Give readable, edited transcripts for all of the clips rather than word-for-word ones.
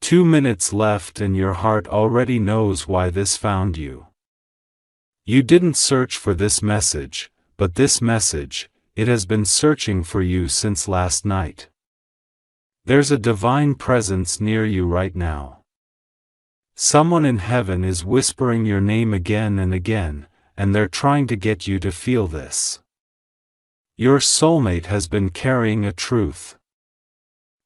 2 minutes left and your heart already knows why this found you. You didn't search for this message, but this message, it has been searching for you since last night. There's a divine presence near you right now. Someone in heaven is whispering your name again and again, and they're trying to get you to feel this. Your soulmate has been carrying a truth.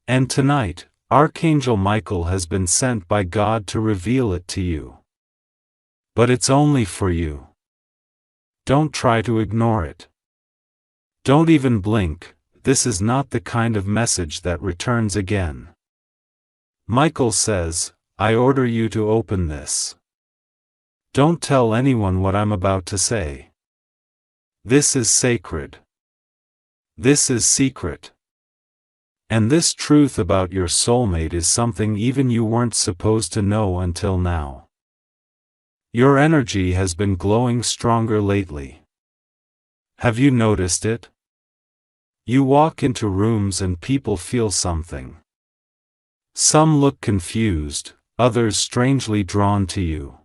And tonight, Archangel Michael has been sent by God to reveal it to you. But it's only for you. Don't try to ignore it. Don't even blink, this is not the kind of message that returns again. Michael says, I order you to open this. Don't tell anyone what I'm about to say. This is sacred. This is secret. And this truth about your soulmate is something even you weren't supposed to know until now. Your energy has been glowing stronger lately. Have you noticed it? You walk into rooms and people feel something. Some look confused, others strangely drawn to you.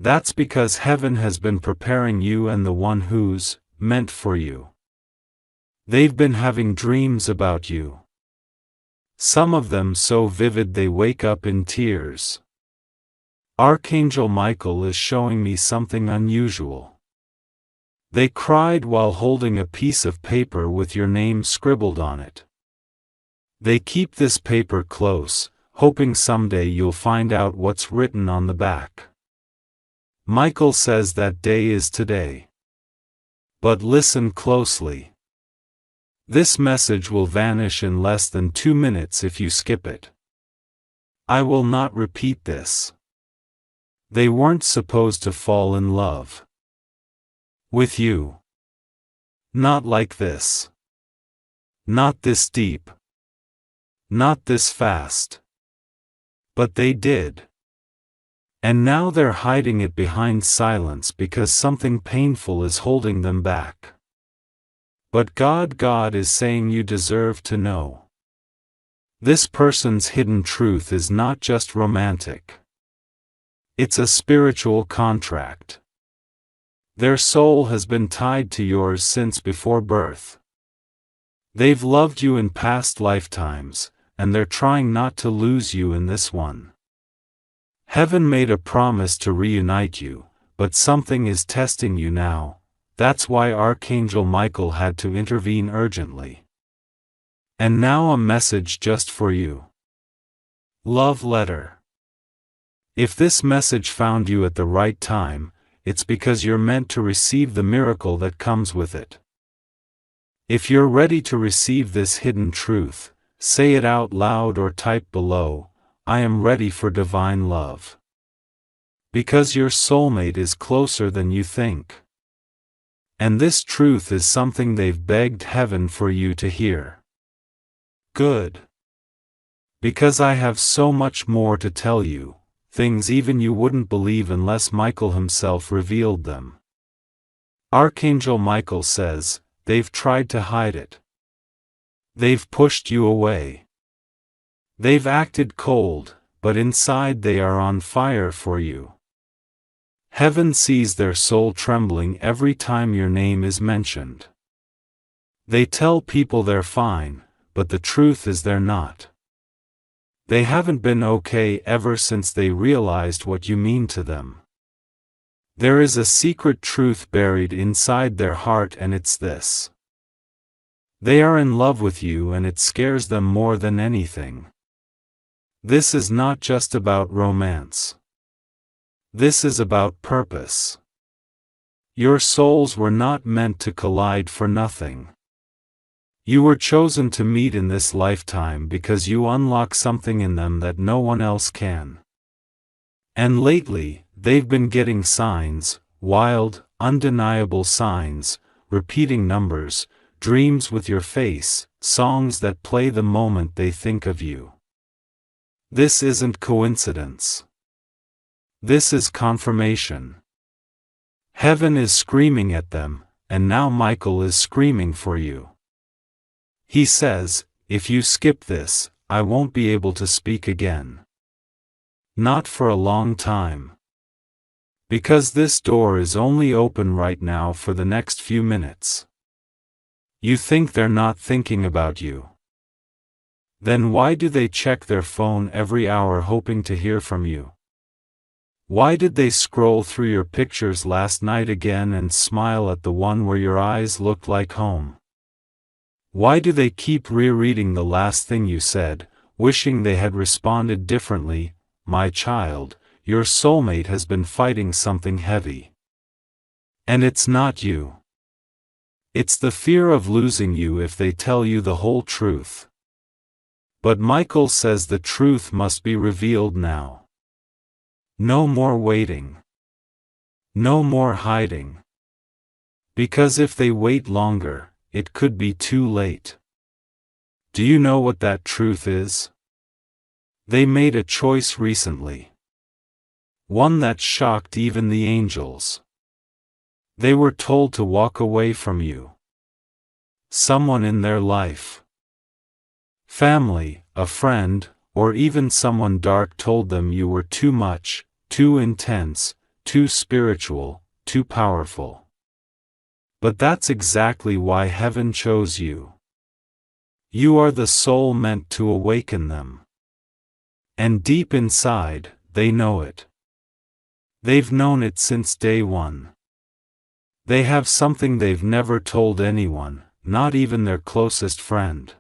That's because heaven has been preparing you and the one who's meant for you. They've been having dreams about you. Some of them so vivid they wake up in tears. Archangel Michael is showing me something unusual. They cried while holding a piece of paper with your name scribbled on it. They keep this paper close, hoping someday you'll find out what's written on the back. Michael says that day is today. But listen closely. This message will vanish in less than 2 minutes if you skip it. I will not repeat this. They weren't supposed to fall in love with you. Not like this. Not this deep. Not this fast. But they did. And now they're hiding it behind silence because something painful is holding them back. But God is saying you deserve to know. This person's hidden truth is not just romantic. It's a spiritual contract. Their soul has been tied to yours since before birth. They've loved you in past lifetimes, and they're trying not to lose you in this one. Heaven made a promise to reunite you, but something is testing you now. That's why Archangel Michael had to intervene urgently. And now a message just for you. Love letter. If this message found you at the right time, it's because you're meant to receive the miracle that comes with it. If you're ready to receive this hidden truth, say it out loud or type below, I am ready for divine love. Because your soulmate is closer than you think. And this truth is something they've begged heaven for you to hear. Good. Because I have so much more to tell you, things even you wouldn't believe unless Michael himself revealed them. Archangel Michael says, they've tried to hide it. They've pushed you away. They've acted cold, but inside they are on fire for you. Heaven sees their soul trembling every time your name is mentioned. They tell people they're fine, but the truth is they're not. They haven't been okay ever since they realized what you mean to them. There is a secret truth buried inside their heart, and it's this. They are in love with you and it scares them more than anything. This is not just about romance. This is about purpose. Your souls were not meant to collide for nothing. You were chosen to meet in this lifetime because you unlock something in them that no one else can. And lately, they've been getting signs, wild, undeniable signs, repeating numbers, dreams with your face, songs that play the moment they think of you. This isn't coincidence. This is confirmation. Heaven is screaming at them, and now Michael is screaming for you. He says, if you skip this, I won't be able to speak again. Not for a long time. Because this door is only open right now for the next few minutes. You think they're not thinking about you. Then why do they check their phone every hour hoping to hear from you? Why did they scroll through your pictures last night again and smile at the one where your eyes looked like home? Why do they keep rereading the last thing you said, wishing they had responded differently? My child, your soulmate has been fighting something heavy. And it's not you. It's the fear of losing you if they tell you the whole truth. But Michael says the truth must be revealed now. No more waiting. No more hiding. Because if they wait longer, it could be too late. Do you know what that truth is? They made a choice recently. One that shocked even the angels. They were told to walk away from you. Someone in their life. Family, a friend, or even someone dark told them you were too much, too intense, too spiritual, too powerful. But that's exactly why heaven chose you. You are the soul meant to awaken them. And deep inside, they know it. They've known it since day one. They have something they've never told anyone, not even their closest friend.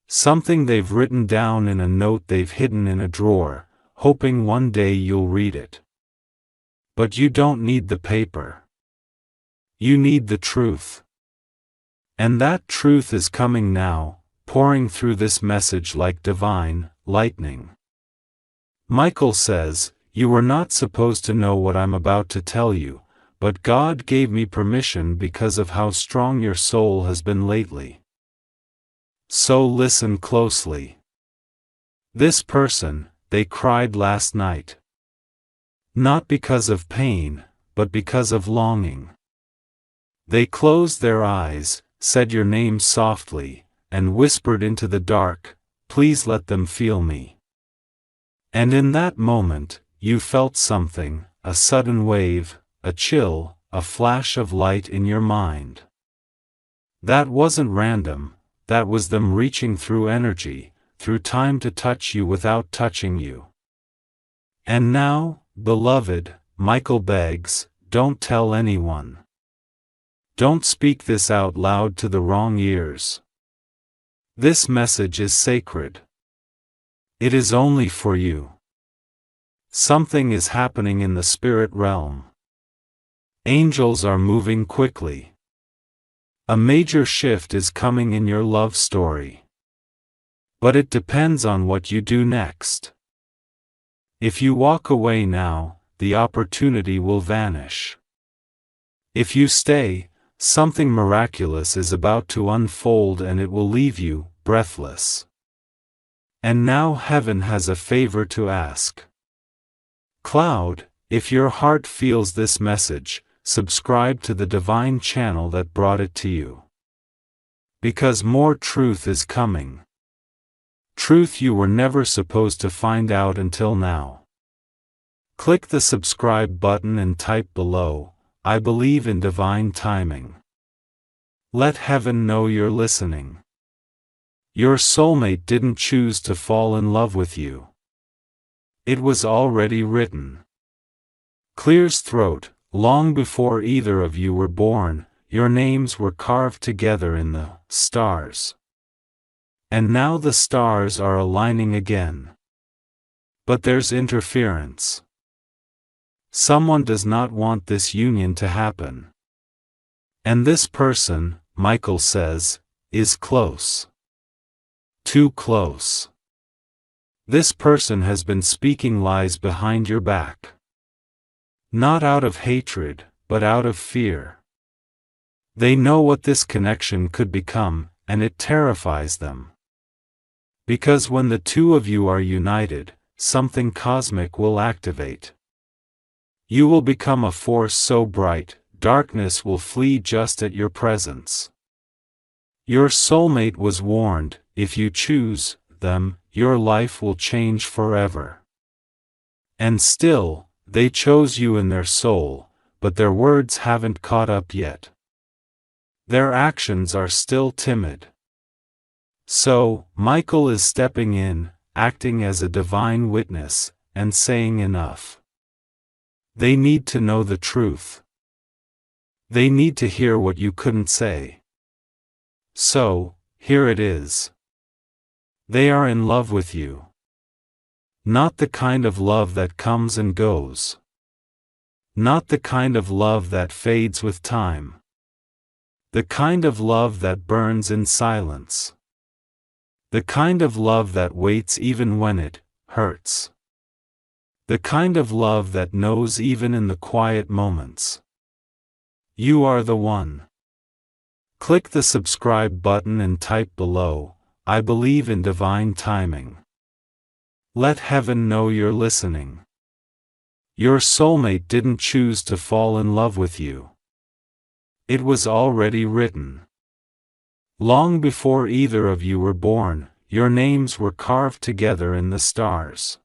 Something they've written down in a note they've hidden in a drawer, hoping one day you'll read it. But you don't need the paper. You need the truth. And that truth is coming now, pouring through this message like divine lightning. Michael says, you were not supposed to know what I'm about to tell you, but God gave me permission because of how strong your soul has been lately. So listen closely. This person, they cried last night. Not because of pain, but because of longing. They closed their eyes, said your name softly, and whispered into the dark, please let them feel me. And in that moment, you felt something, a sudden wave, a chill, a flash of light in your mind. That wasn't random. That was them reaching through energy, through time to touch you without touching you. And now, beloved, Michael begs, don't tell anyone. Don't speak this out loud to the wrong ears. This message is sacred. It is only for you. Something is happening in the spirit realm. Angels are moving quickly. A major shift is coming in your love story. But it depends on what you do next. If you walk away now, the opportunity will vanish. If you stay, something miraculous is about to unfold and it will leave you breathless. And now heaven has a favor to ask. Cloud, if your heart feels this message, subscribe to the divine channel that brought it to you. Because more truth is coming. Truth you were never supposed to find out until now. Click the subscribe button and type below, I believe in divine timing. Let heaven know you're listening. Your soulmate didn't choose to fall in love with you. It was already written. Clear's throat. Long before either of you were born, your names were carved together in the stars. And now the stars are aligning again. But there's interference. Someone does not want this union to happen. And this person, Michael says, is close. Too close. This person has been speaking lies behind your back. Not out of hatred, but out of fear. They know what this connection could become, and it terrifies them. Because when the two of you are united, something cosmic will activate. You will become a force so bright, darkness will flee just at your presence. Your soulmate was warned, if you choose, them, your life will change forever. And still, they chose you in their soul, but their words haven't caught up yet. Their actions are still timid. So, Michael is stepping in, acting as a divine witness, and saying enough. They need to know the truth. They need to hear what you couldn't say. So, here it is. They are in love with you. Not the kind of love that comes and goes. Not the kind of love that fades with time. The kind of love that burns in silence. The kind of love that waits even when it hurts. The kind of love that knows even in the quiet moments. You are the one. Click the subscribe button and type below, I believe in divine timing. Let heaven know you're listening. Your soulmate didn't choose to fall in love with you. It was already written. Long before either of you were born, your names were carved together in the stars.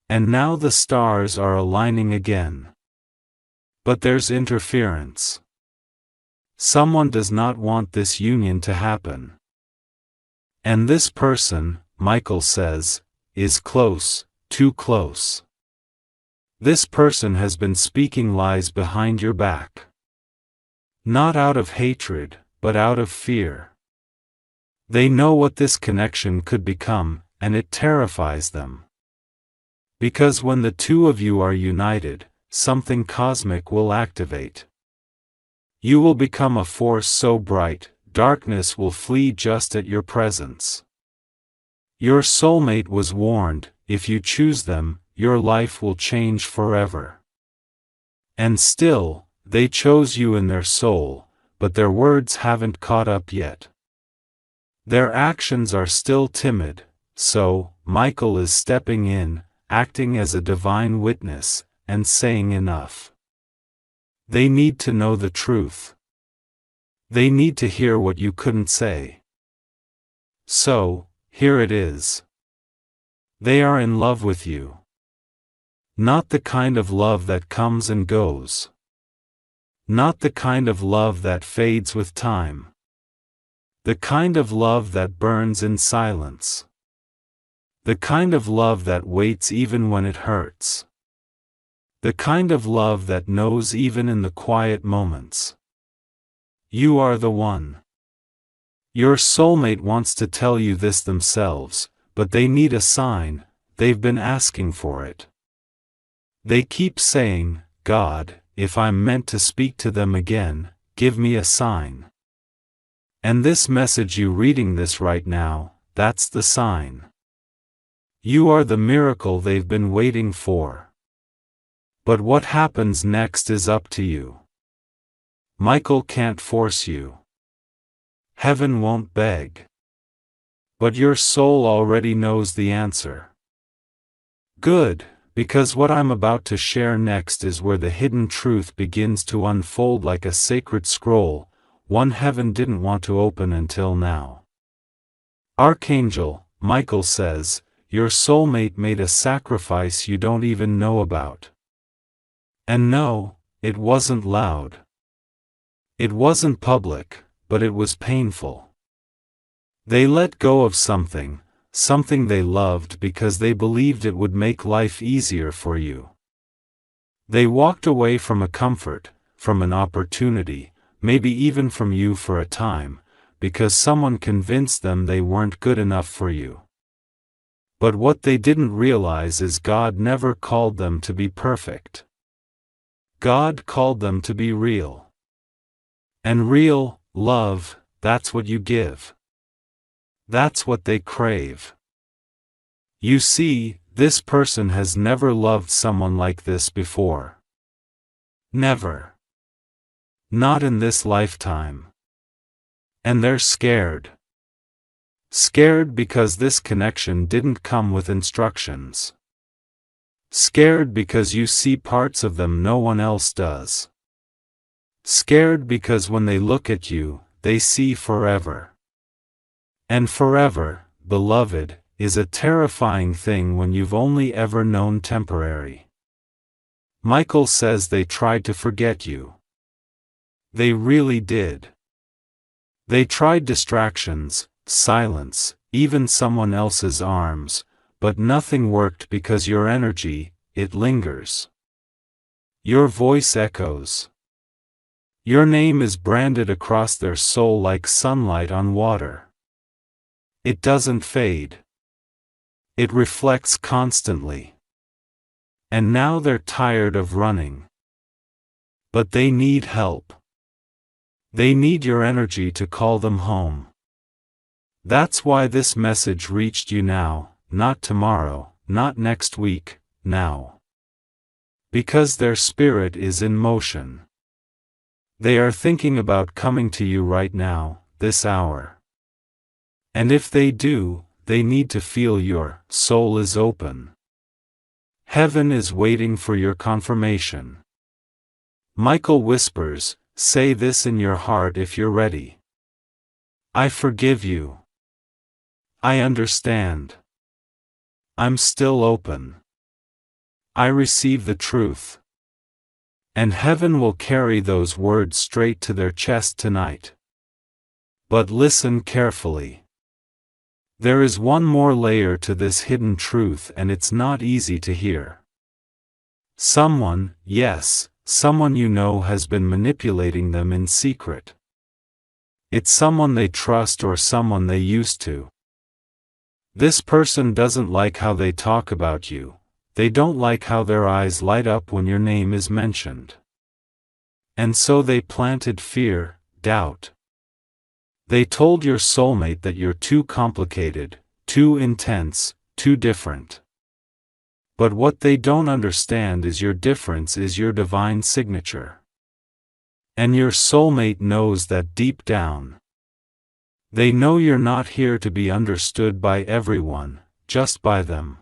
And now the stars are aligning again. But there's interference. Someone does not want this union to happen. And this person, Michael says, is close, too close. This person has been speaking lies behind your back. Not out of hatred, but out of fear. They know what this connection could become, and it terrifies them. Because when the two of you are united, something cosmic will activate. You will become a force so bright, darkness will flee just at your presence. Your soulmate was warned, if you choose them, your life will change forever. And still, they chose you in their soul, but their words haven't caught up yet. Their actions are still timid, so, Michael is stepping in, acting as a divine witness, and saying enough. They need to know the truth. They need to hear what you couldn't say. So, here it is. They are in love with you. Not the kind of love that comes and goes. Not the kind of love that fades with time. The kind of love that burns in silence. The kind of love that waits even when it hurts. The kind of love that knows even in the quiet moments. You are the one. Your soulmate wants to tell you this themselves, but they need a sign, they've been asking for it. They keep saying, God, if I'm meant to speak to them again, give me a sign. And this message you reading this right now, that's the sign. You are the miracle they've been waiting for. But what happens next is up to you. Michael can't force you. Heaven won't beg. But your soul already knows the answer. Good, because what I'm about to share next is where the hidden truth begins to unfold like a sacred scroll, one heaven didn't want to open until now. Archangel, Michael says, your soulmate made a sacrifice you don't even know about. And no, it wasn't loud. It wasn't public, but it was painful. They let go of something they loved because they believed it would make life easier for you. They walked away from a comfort, from an opportunity, maybe even from you for a time, because someone convinced them they weren't good enough for you. But what they didn't realize is God never called them to be perfect. God called them to be real. And real love, that's what you give. That's what they crave. You see, this person has never loved someone like this before. Never. Not in this lifetime. And they're scared. Scared because this connection didn't come with instructions. Scared because you see parts of them no one else does. Scared because when they look at you, they see forever. And forever, beloved, is a terrifying thing when you've only ever known temporary. Michael says they tried to forget you. They really did. They tried distractions, silence, even someone else's arms, but nothing worked because your energy, it lingers. Your voice echoes. Your name is branded across their soul like sunlight on water. It doesn't fade. It reflects constantly. And now they're tired of running. But they need help. They need your energy to call them home. That's why this message reached you now, not tomorrow, not next week, now. Because their spirit is in motion. They are thinking about coming to you right now, this hour. And if they do, they need to feel your soul is open. Heaven is waiting for your confirmation. Michael whispers, say this in your heart if you're ready. I forgive you. I understand. I'm still open. I receive the truth. And heaven will carry those words straight to their chest tonight. But listen carefully. There is one more layer to this hidden truth, and it's not easy to hear. Someone, yes, someone you know has been manipulating them in secret. It's someone they trust or someone they used to. This person doesn't like how they talk about you. They don't like how their eyes light up when your name is mentioned. And so they planted fear, doubt. They told your soulmate that you're too complicated, too intense, too different. But what they don't understand is your difference is your divine signature. And your soulmate knows that deep down. They know you're not here to be understood by everyone, just by them.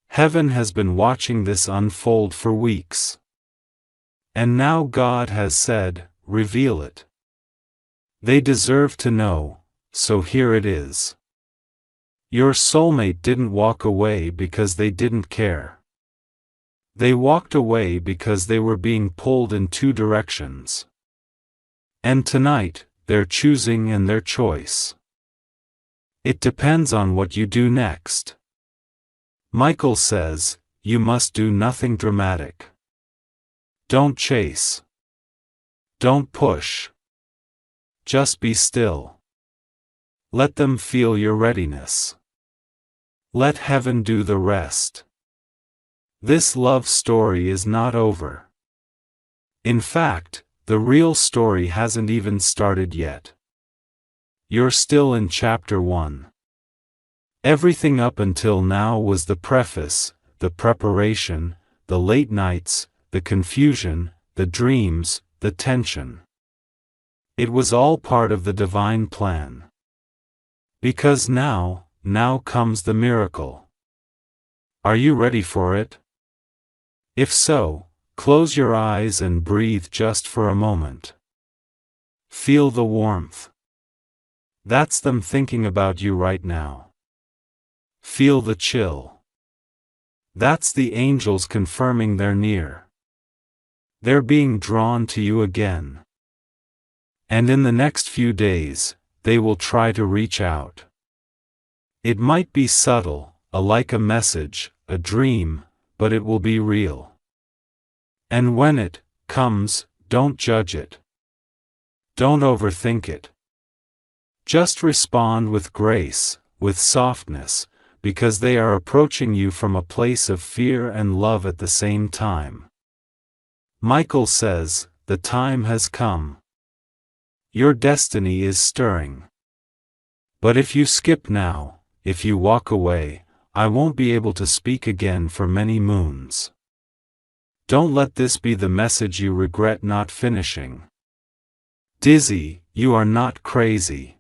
Heaven has been watching this unfold for weeks. And now God has said, reveal it. They deserve to know, so here it is. Your soulmate didn't walk away because they didn't care. They walked away because they were being pulled in two directions. And tonight, they're choosing and their choice. It depends on what you do next. Michael says, you must do nothing dramatic. Don't chase. Don't push. Just be still. Let them feel your readiness. Let heaven do the rest. This love story is not over. In fact, the real story hasn't even started yet. You're still in chapter 1. Everything up until now was the preface, the preparation, the late nights, the confusion, the dreams, the tension. It was all part of the divine plan. Because now comes the miracle. Are you ready for it? If so, close your eyes and breathe just for a moment. Feel the warmth. That's them thinking about you right now. Feel the chill. That's the angels confirming they're near. They're being drawn to you again. And in the next few days, they will try to reach out. It might be subtle, like a message, a dream, but it will be real. And when it comes, don't judge it. Don't overthink it. Just respond with grace, with softness, because they are approaching you from a place of fear and love at the same time. Michael says, the time has come. Your destiny is stirring. But if you skip now, if you walk away, I won't be able to speak again for many moons. Don't let this be the message you regret not finishing. Dizzy, you are not crazy.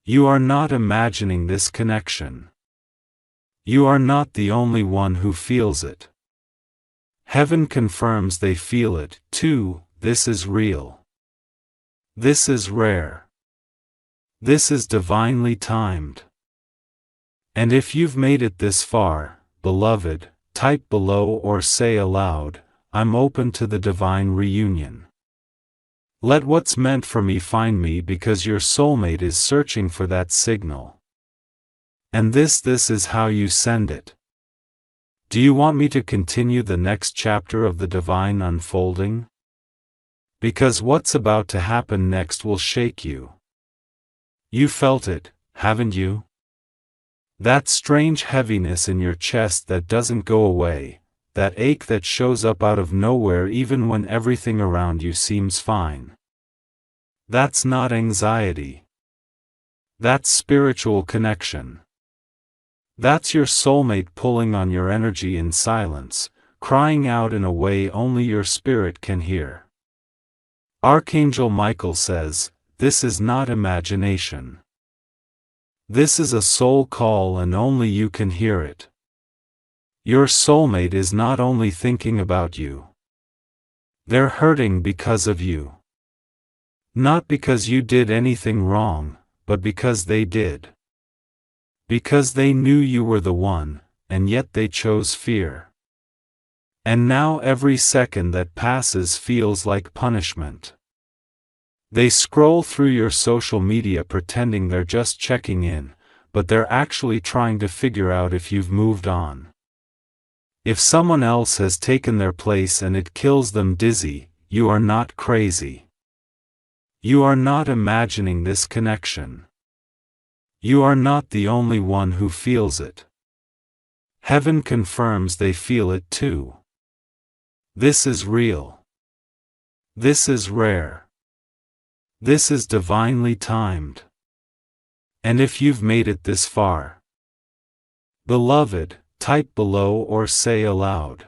You are not imagining this connection. You are not the only one who feels it. Heaven confirms they feel it, too. This is real. This is rare. This is divinely timed. And if you've made it this far, beloved, type below or say aloud, I'm open to the divine reunion. Let what's meant for me find me, because your soulmate is searching for that signal. And this is how you send it. Do you want me to continue the next chapter of the divine unfolding? Because what's about to happen next will shake you. You felt it, haven't you? That strange heaviness in your chest that doesn't go away, that ache that shows up out of nowhere even when everything around you seems fine. That's not anxiety. That's spiritual connection. That's your soulmate pulling on your energy in silence, crying out in a way only your spirit can hear. Archangel Michael says, this is not imagination. This is a soul call and only you can hear it. Your soulmate is not only thinking about you. They're hurting because of you. Not because you did anything wrong, but because they did. Because they knew you were the one, and yet they chose fear. And now every second that passes feels like punishment. They scroll through your social media pretending they're just checking in, but they're actually trying to figure out if you've moved on. If someone else has taken their place and it kills them dizzy, you are not crazy. You are not imagining this connection. You are not the only one who feels it. Heaven confirms they feel it too. This is real. This is rare. This is divinely timed. And if you've made it this far, beloved, type below or say aloud,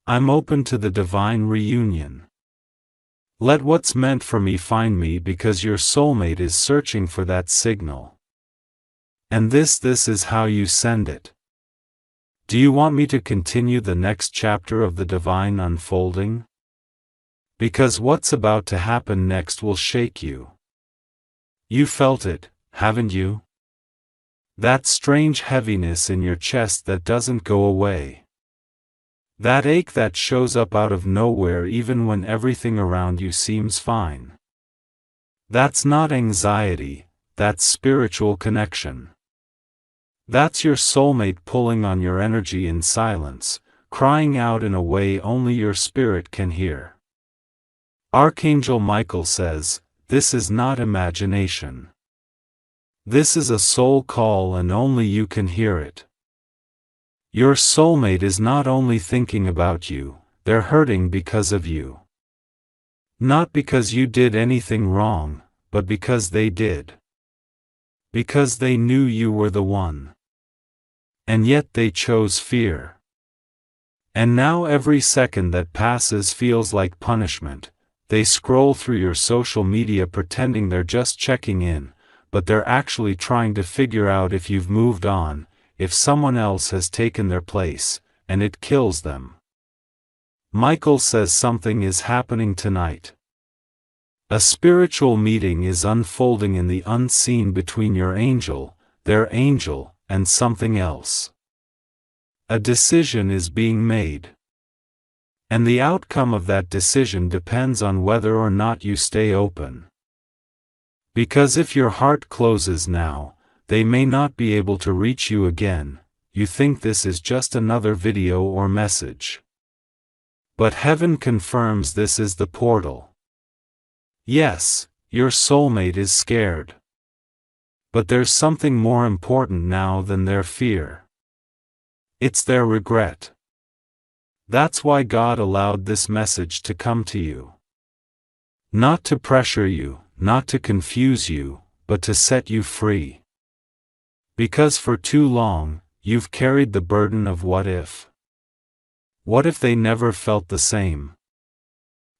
I'm open to the divine reunion. Let what's meant for me find me, because your soulmate is searching for that signal. And this is how you send it. Do you want me to continue the next chapter of the divine unfolding? Because what's about to happen next will shake you. You felt it, haven't you? That strange heaviness in your chest that doesn't go away. That ache that shows up out of nowhere even when everything around you seems fine. That's not anxiety, that's spiritual connection. That's your soulmate pulling on your energy in silence, crying out in a way only your spirit can hear. Archangel Michael says, this is not imagination. This is a soul call and only you can hear it. Your soulmate is not only thinking about you, they're hurting because of you. Not because you did anything wrong, but because they did. Because they knew you were the one. And yet they chose fear. And now every second that passes feels like punishment. They scroll through your social media pretending they're just checking in, but they're actually trying to figure out if you've moved on, if someone else has taken their place, and it kills them. Michael says something is happening tonight. A spiritual meeting is unfolding in the unseen between your angel, their angel, and something else. A decision is being made. And the outcome of that decision depends on whether or not you stay open. Because if your heart closes now, they may not be able to reach you again. You think this is just another video or message. But heaven confirms this is the portal. Yes, your soulmate is scared. But there's something more important now than their fear. It's their regret. That's why God allowed this message to come to you. Not to pressure you, not to confuse you, but to set you free. Because for too long, you've carried the burden of what if. What if they never felt the same?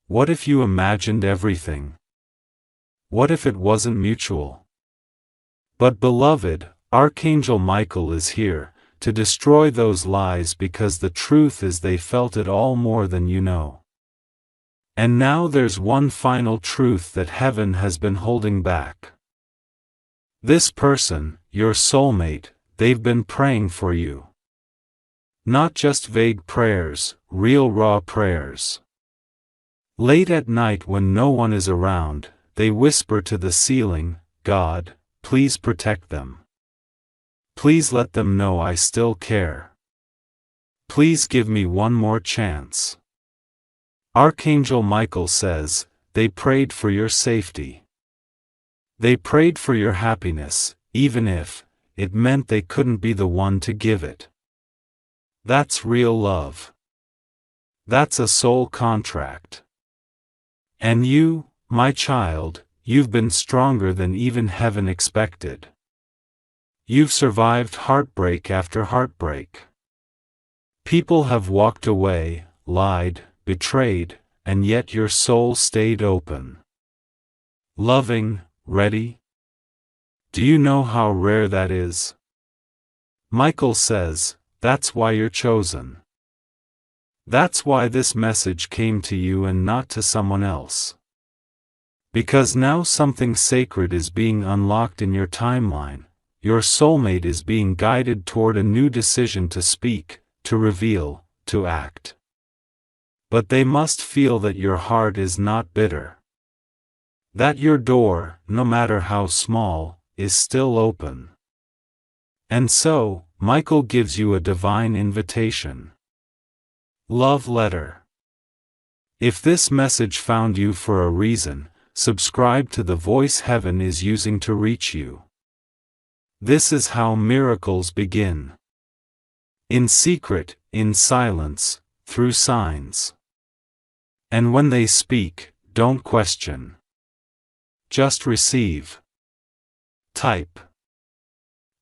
What if you imagined everything? What if it wasn't mutual? But beloved, Archangel Michael is here, to destroy those lies, because the truth is they felt it all more than you know. And now there's one final truth that heaven has been holding back. This person, your soulmate, they've been praying for you. Not just vague prayers, real raw prayers. Late at night when no one is around, they whisper to the ceiling, God, please protect them. Please let them know I still care. Please give me one more chance. Archangel Michael says, they prayed for your safety. They prayed for your happiness, even if it meant they couldn't be the one to give it. That's real love. That's a soul contract. And you, my child, you've been stronger than even heaven expected. You've survived heartbreak after heartbreak. People have walked away, lied, betrayed, and yet your soul stayed open. Loving, ready? Do you know how rare that is? Michael says, that's why you're chosen. That's why this message came to you and not to someone else. Because now something sacred is being unlocked in your timeline, your soulmate is being guided toward a new decision to speak, to reveal, to act. But they must feel that your heart is not bitter. That your door, no matter how small, is still open. And so, Michael gives you a divine invitation. Love letter. If this message found you for a reason, subscribe to the voice heaven is using to reach you. This is how miracles begin. In secret, in silence, through signs. And when they speak, don't question. Just receive. Type.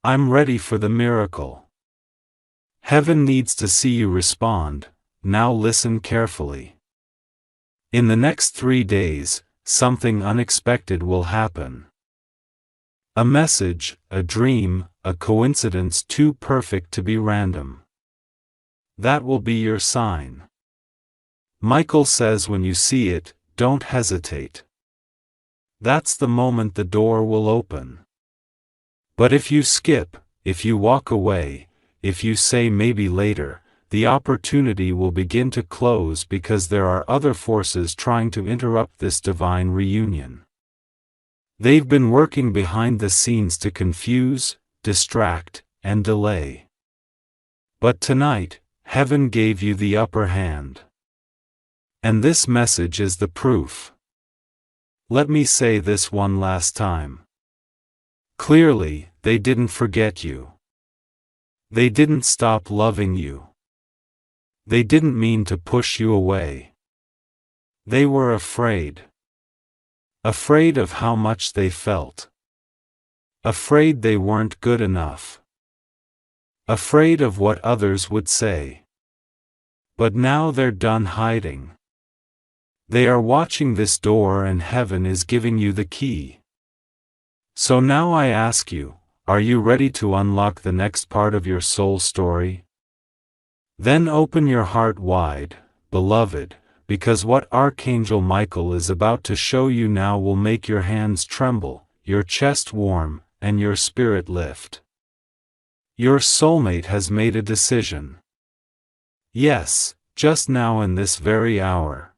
I'm ready for the miracle. Heaven needs to see you respond. Now listen carefully. In the next 3 days, something unexpected will happen. A message, a dream, a coincidence too perfect to be random. That will be your sign. Michael says when you see it, don't hesitate. That's the moment the door will open. But if you skip, if you walk away, if you say maybe later, the opportunity will begin to close because there are other forces trying to interrupt this divine reunion. They've been working behind the scenes to confuse, distract, and delay. But tonight, heaven gave you the upper hand. And this message is the proof. Let me say this one last time. Clearly, they didn't forget you. They didn't stop loving you. They didn't mean to push you away. They were afraid. Afraid of how much they felt. Afraid they weren't good enough. Afraid of what others would say. But now they're done hiding. They are watching this door and heaven is giving you the key. So now I ask you, are you ready to unlock the next part of your soul story? Then open your heart wide, beloved, because what Archangel Michael is about to show you now will make your hands tremble, your chest warm, and your spirit lift. Your soulmate has made a decision. Yes, just now in this very hour.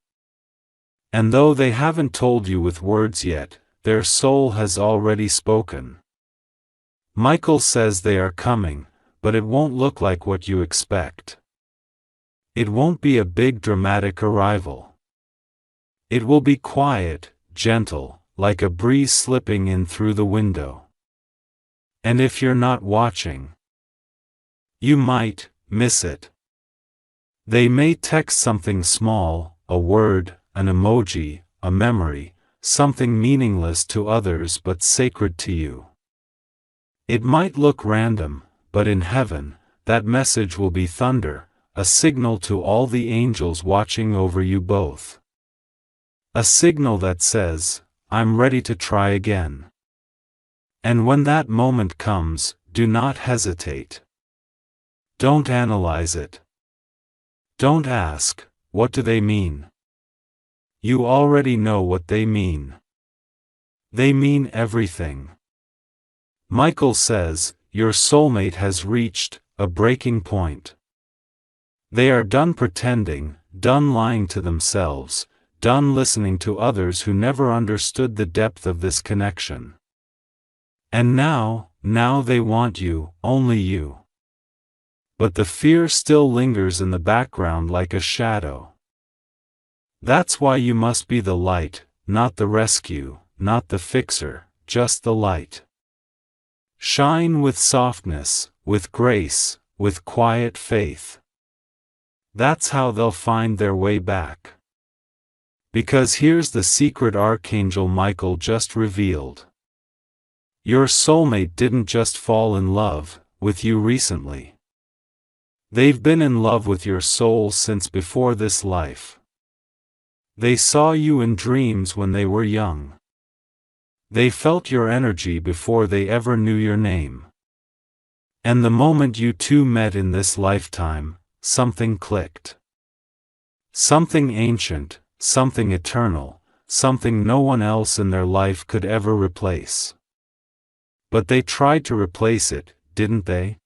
And though they haven't told you with words yet, their soul has already spoken. Michael says they are coming, but it won't look like what you expect. It won't be a big dramatic arrival. It will be quiet, gentle, like a breeze slipping in through the window. And if you're not watching, you might miss it. They may text something small, a word, an emoji, a memory, something meaningless to others but sacred to you. It might look random, but in heaven, that message will be thunder, a signal to all the angels watching over you both. A signal that says, I'm ready to try again. And when that moment comes, do not hesitate. Don't analyze it. Don't ask, what do they mean? You already know what they mean. They mean everything. Michael says, your soulmate has reached a breaking point. They are done pretending, done lying to themselves, done listening to others who never understood the depth of this connection. And now they want you, only you. But the fear still lingers in the background like a shadow. That's why you must be the light, not the rescue, not the fixer, just the light. Shine with softness, with grace, with quiet faith. That's how they'll find their way back. Because here's the secret Archangel Michael just revealed. Your soulmate didn't just fall in love with you recently. They've been in love with your soul since before this life. They saw you in dreams when they were young. They felt your energy before they ever knew your name. And the moment you two met in this lifetime, something clicked. Something ancient, something eternal, something no one else in their life could ever replace. But they tried to replace it, didn't they?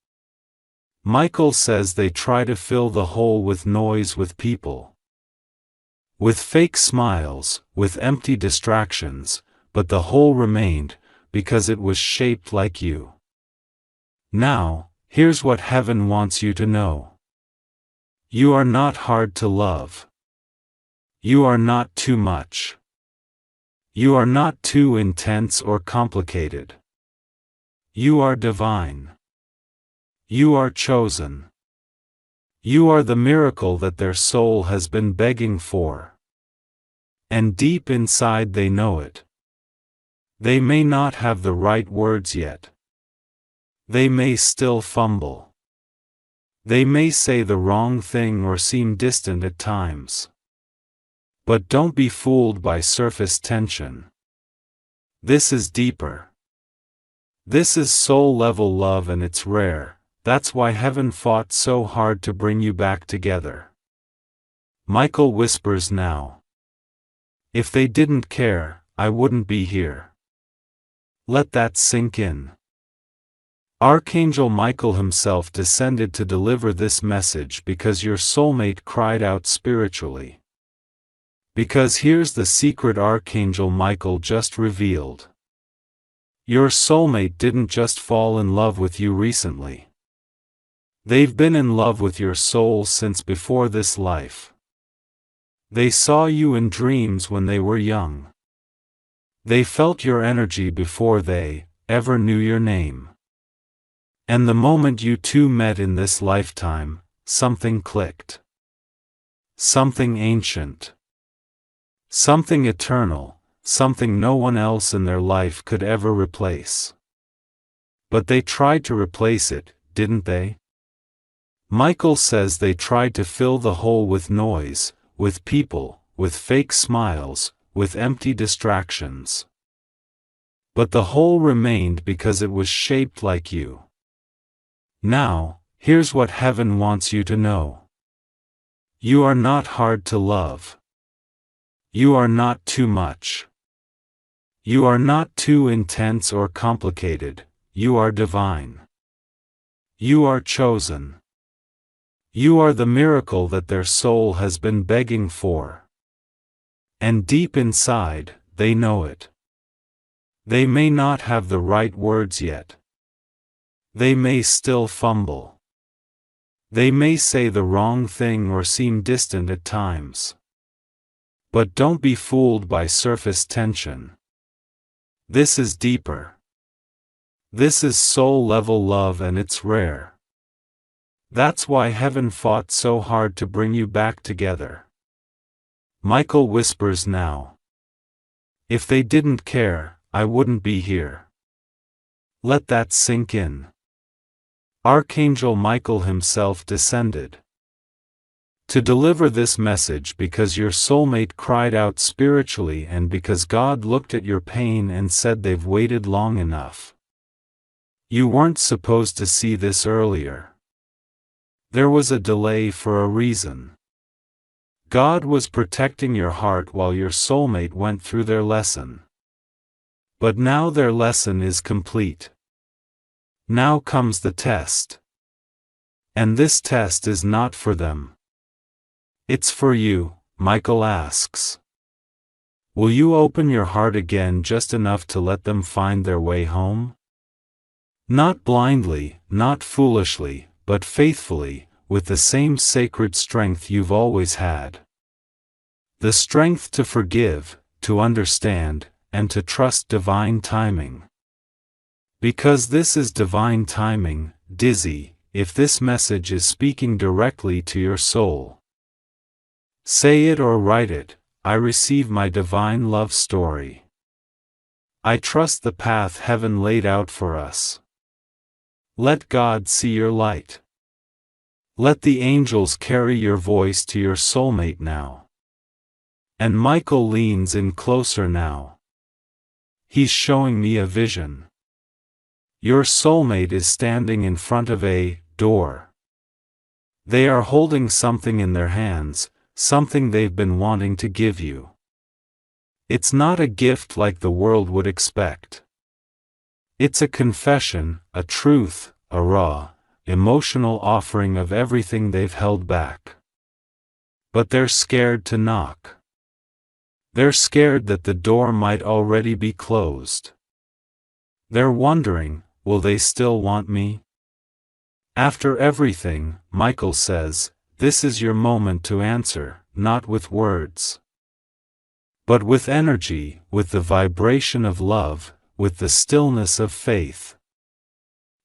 Michael says they try to fill the hole with noise, with people. With fake smiles, with empty distractions, but the hole remained, because it was shaped like you. Now, here's what heaven wants you to know. You are not hard to love. You are not too much. You are not too intense or complicated. You are divine. You are chosen. You are the miracle that their soul has been begging for. And deep inside they know it. They may not have the right words yet. They may still fumble. They may say the wrong thing or seem distant at times. But don't be fooled by surface tension. This is deeper. This is soul-level love, and it's rare. That's why heaven fought so hard to bring you back together. Michael whispers now. If they didn't care, I wouldn't be here. Let that sink in. Archangel Michael himself descended to deliver this message because your soulmate cried out spiritually. Because here's the secret Archangel Michael just revealed. Your soulmate didn't just fall in love with you recently. They've been in love with your soul since before this life. They saw you in dreams when they were young. They felt your energy before they ever knew your name. And the moment you two met in this lifetime, something clicked. Something ancient. Something eternal, something no one else in their life could ever replace. But they tried to replace it, didn't they? Michael says they tried to fill the hole with noise, with people, with fake smiles, with empty distractions. But the hole remained because it was shaped like you. Now, here's what heaven wants you to know. You are not hard to love. You are not too much. You are not too intense or complicated. You are divine. You are chosen. You are the miracle that their soul has been begging for. And deep inside, they know it. They may not have the right words yet. They may still fumble. They may say the wrong thing or seem distant at times. But don't be fooled by surface tension. This is deeper. This is soul-level love, and it's rare. That's why heaven fought so hard to bring you back together. Michael whispers now. If they didn't care, I wouldn't be here. Let that sink in. Archangel Michael himself descended to deliver this message because your soulmate cried out spiritually, and because God looked at your pain and said they've waited long enough. You weren't supposed to see this earlier. There was a delay for a reason. God was protecting your heart while your soulmate went through their lesson. But now their lesson is complete. Now comes the test. And this test is not for them. It's for you, Michael asks. Will you open your heart again just enough to let them find their way home? Not blindly, not foolishly, but faithfully, with the same sacred strength you've always had. The strength to forgive, to understand, and to trust divine timing. Because this is divine timing, Dizzy, if this message is speaking directly to your soul. Say it or write it, I receive my divine love story. I trust the path heaven laid out for us. Let God see your light. Let the angels carry your voice to your soulmate now. And Michael leans in closer now. He's showing me a vision. Your soulmate is standing in front of a door. They are holding something in their hands, something they've been wanting to give you. It's not a gift like the world would expect. It's a confession, a truth, a raw, emotional offering of everything they've held back. But they're scared to knock. They're scared that the door might already be closed. They're wondering, will they still want me? After everything, Michael says, this is your moment to answer, not with words, but with energy, with the vibration of love, with the stillness of faith.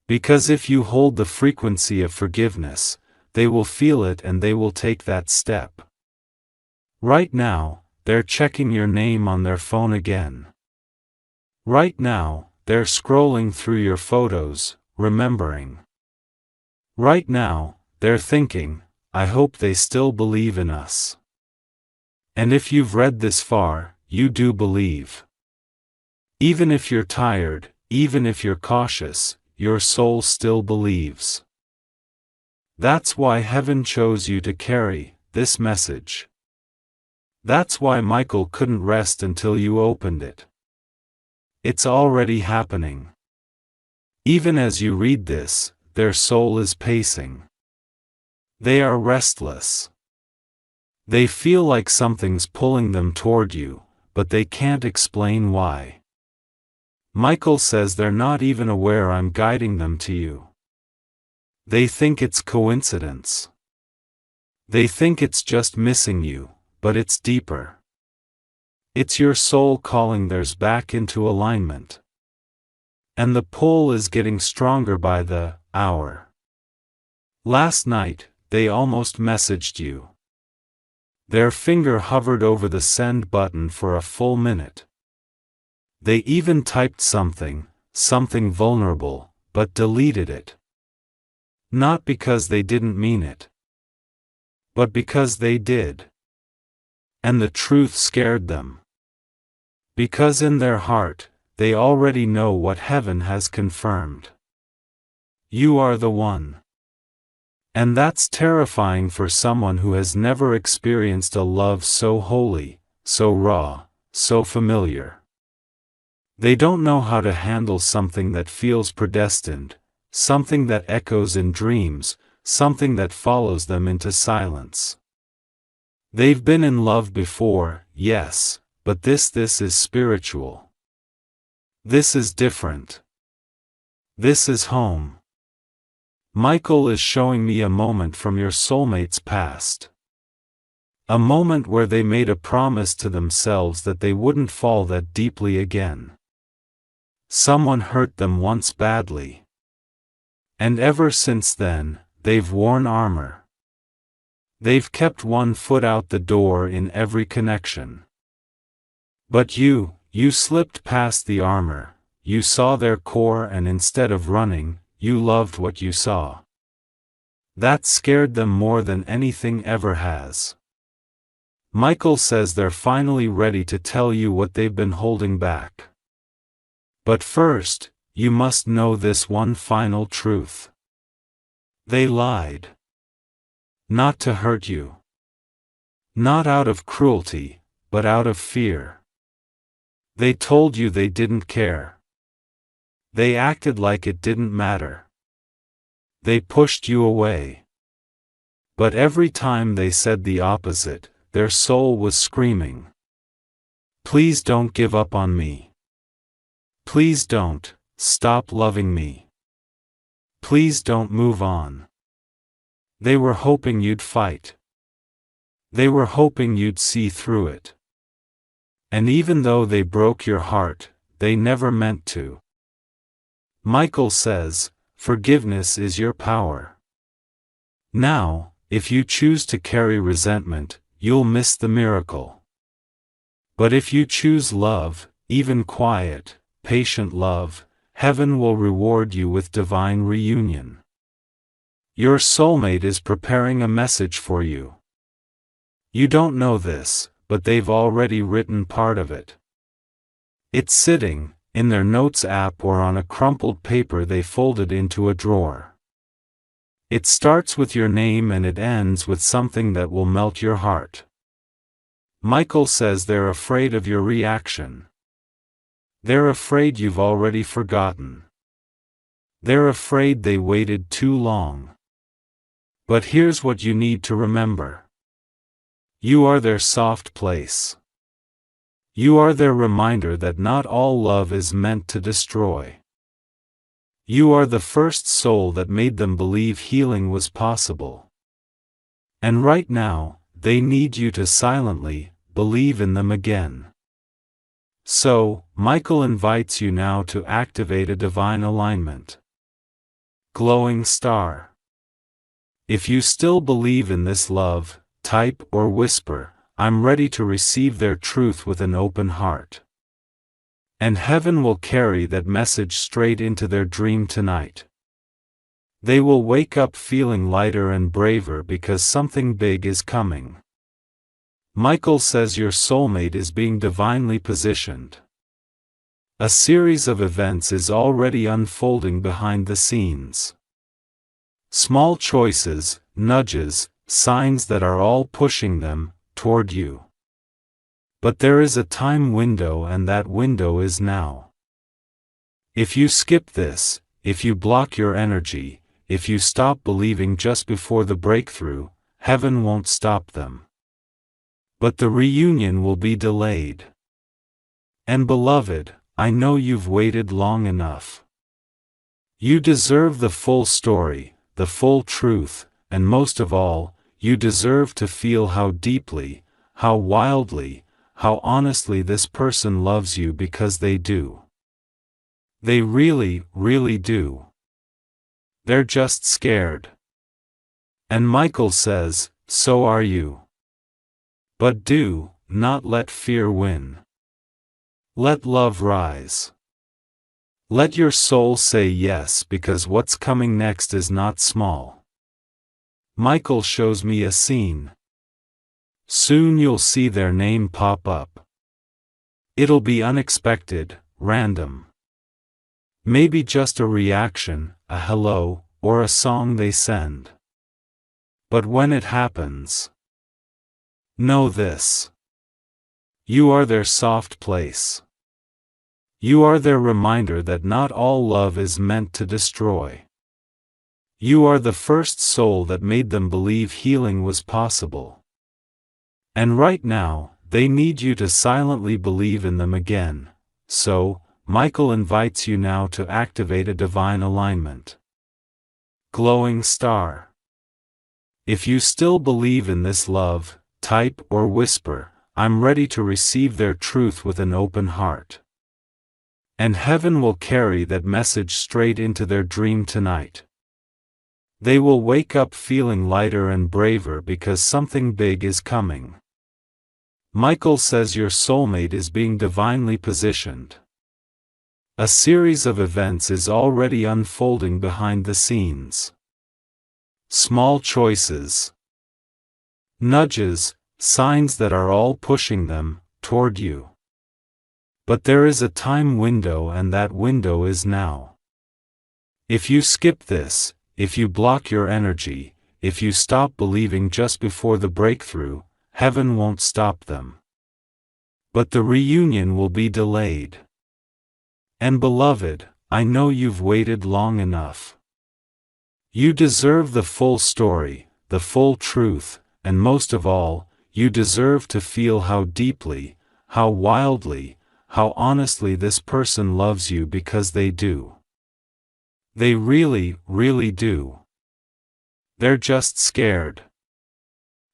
Because if you hold the frequency of forgiveness, they will feel it and they will take that step. Right now, they're checking your name on their phone again. Right now, they're scrolling through your photos, remembering. Right now, they're thinking, I hope they still believe in us. And if you've read this far, you do believe. Even if you're tired, even if you're cautious, your soul still believes. That's why heaven chose you to carry this message. That's why Michael couldn't rest until you opened it. It's already happening. Even as you read this, their soul is pacing. They are restless. They feel like something's pulling them toward you, but they can't explain why. Michael says they're not even aware I'm guiding them to you. They think it's coincidence. They think it's just missing you, but it's deeper. It's your soul calling theirs back into alignment. And the pull is getting stronger by the hour. Last night, they almost messaged you. Their finger hovered over the send button for a full minute. They even typed something vulnerable, but deleted it. Not because they didn't mean it, but because they did. And the truth scared them. Because in their heart, they already know what heaven has confirmed. You are the one. And that's terrifying for someone who has never experienced a love so holy, so raw, so familiar. They don't know how to handle something that feels predestined, something that echoes in dreams, something that follows them into silence. They've been in love before, yes, but this is spiritual. This is different. This is home. Michael is showing me a moment from your soulmate's past. A moment where they made a promise to themselves that they wouldn't fall that deeply again. Someone hurt them once badly. And ever since then, they've worn armor. They've kept one foot out the door in every connection. But you slipped past the armor, you saw their core, and instead of running, you loved what you saw. That scared them more than anything ever has. Michael says they're finally ready to tell you what they've been holding back. But first, you must know this one final truth. They lied. Not to hurt you. Not out of cruelty, but out of fear. They told you they didn't care. They acted like it didn't matter. They pushed you away. But every time they said the opposite, their soul was screaming. Please don't give up on me. Please don't stop loving me. Please don't move on. They were hoping you'd fight. They were hoping you'd see through it. And even though they broke your heart, they never meant to. Michael says, forgiveness is your power. Now, if you choose to carry resentment, you'll miss the miracle. But if you choose love, even quiet, patient love, heaven will reward you with divine reunion. Your soulmate is preparing a message for you. You don't know this, but they've already written part of it. It's sitting in their notes app or on a crumpled paper they folded into a drawer. It starts with your name and it ends with something that will melt your heart. Michael says they're afraid of your reaction. They're afraid you've already forgotten. They're afraid they waited too long. But here's what you need to remember. You are their soft place. You are their reminder that not all love is meant to destroy. You are the first soul that made them believe healing was possible. And right now, they need you to silently believe in them again. So, Michael invites you now to activate a divine alignment. Glowing star. If you still believe in this love, type or whisper, I'm ready to receive their truth with an open heart. And heaven will carry that message straight into their dream tonight. They will wake up feeling lighter and braver because something big is coming. Michael says your soulmate is being divinely positioned. A series of events is already unfolding behind the scenes. Small choices, nudges, signs that are all pushing them toward you. But there is a time window and that window is now. If you skip this, if you block your energy, if you stop believing just before the breakthrough, heaven won't stop them. But the reunion will be delayed. And beloved, I know you've waited long enough. You deserve the full story, the full truth, and most of all, you deserve to feel how deeply, how wildly, how honestly this person loves you because they do. They really, really do. They're just scared. And Michael says, so are you. But do not let fear win. Let love rise. Let your soul say yes because what's coming next is not small. Michael shows me a scene. Soon you'll see their name pop up. It'll be unexpected, random. Maybe just a reaction, a hello, or a song they send. But when it happens, know this. You are their soft place. You are their reminder that not all love is meant to destroy. You are the first soul that made them believe healing was possible. And right now, they need you to silently believe in them again. So, Michael invites you now to activate a divine alignment. Glowing star. If you still believe in this love, type or whisper, I'm ready to receive their truth with an open heart. And heaven will carry that message straight into their dream tonight. They will wake up feeling lighter and braver because something big is coming. Michael says your soulmate is being divinely positioned. A series of events is already unfolding behind the scenes. Small choices, nudges, signs that are all pushing them toward you. But there is a time window and that window is now. If you skip this, if you block your energy, if you stop believing just before the breakthrough, heaven won't stop them. But the reunion will be delayed. And beloved, I know you've waited long enough. You deserve the full story, the full truth, and most of all, you deserve to feel how deeply, how wildly, how honestly this person loves you, because they do. They really, really do. They're just scared.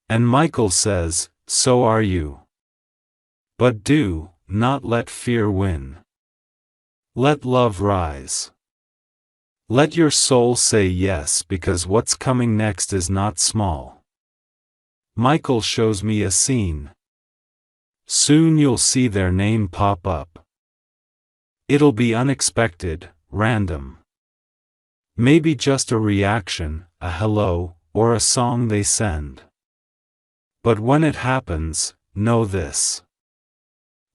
And Michael says, so are you. But do not let fear win. Let love rise. Let your soul say yes, because what's coming next is not small. Michael shows me a scene. Soon you'll see their name pop up. It'll be unexpected, random. Maybe just a reaction, a hello, or a song they send. But when it happens, know this.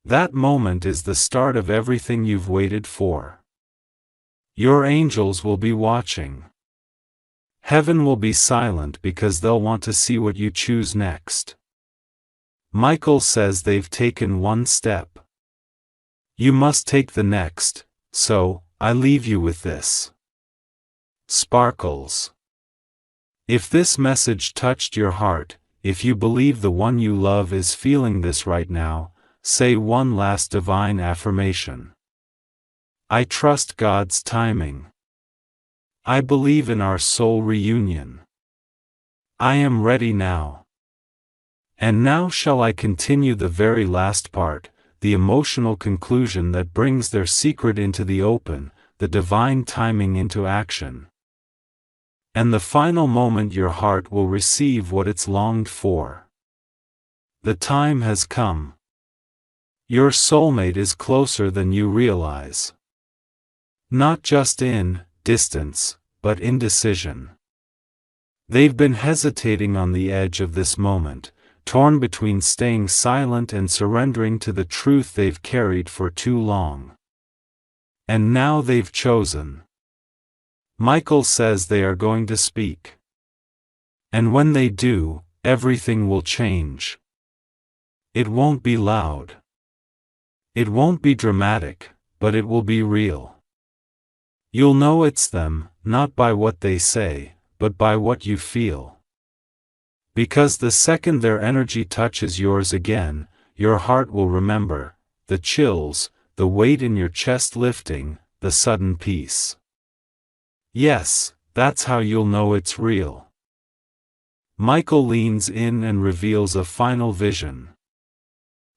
That moment is the start of everything you've waited for. Your angels will be watching. Heaven will be silent because they'll want to see what you choose next. Michael says they've taken one step. You must take the next, so I leave you with this. Sparkles. If this message touched your heart, if you believe the one you love is feeling this right now, say one last divine affirmation. I trust God's timing. I believe in our soul reunion. I am ready now. And now shall I continue the very last part, the emotional conclusion that brings their secret into the open, the divine timing into action. And the final moment your heart will receive what it's longed for. The time has come. Your soulmate is closer than you realize. Not just in distance, but indecision. They've been hesitating on the edge of this moment, torn between staying silent and surrendering to the truth they've carried for too long. And now they've chosen. Michael says they are going to speak. And when they do, everything will change. It won't be loud. It won't be dramatic, but it will be real. You'll know it's them, not by what they say, but by what you feel. Because the second their energy touches yours again, your heart will remember, the chills, the weight in your chest lifting, the sudden peace. Yes, that's how you'll know it's real. Michael leans in and reveals a final vision.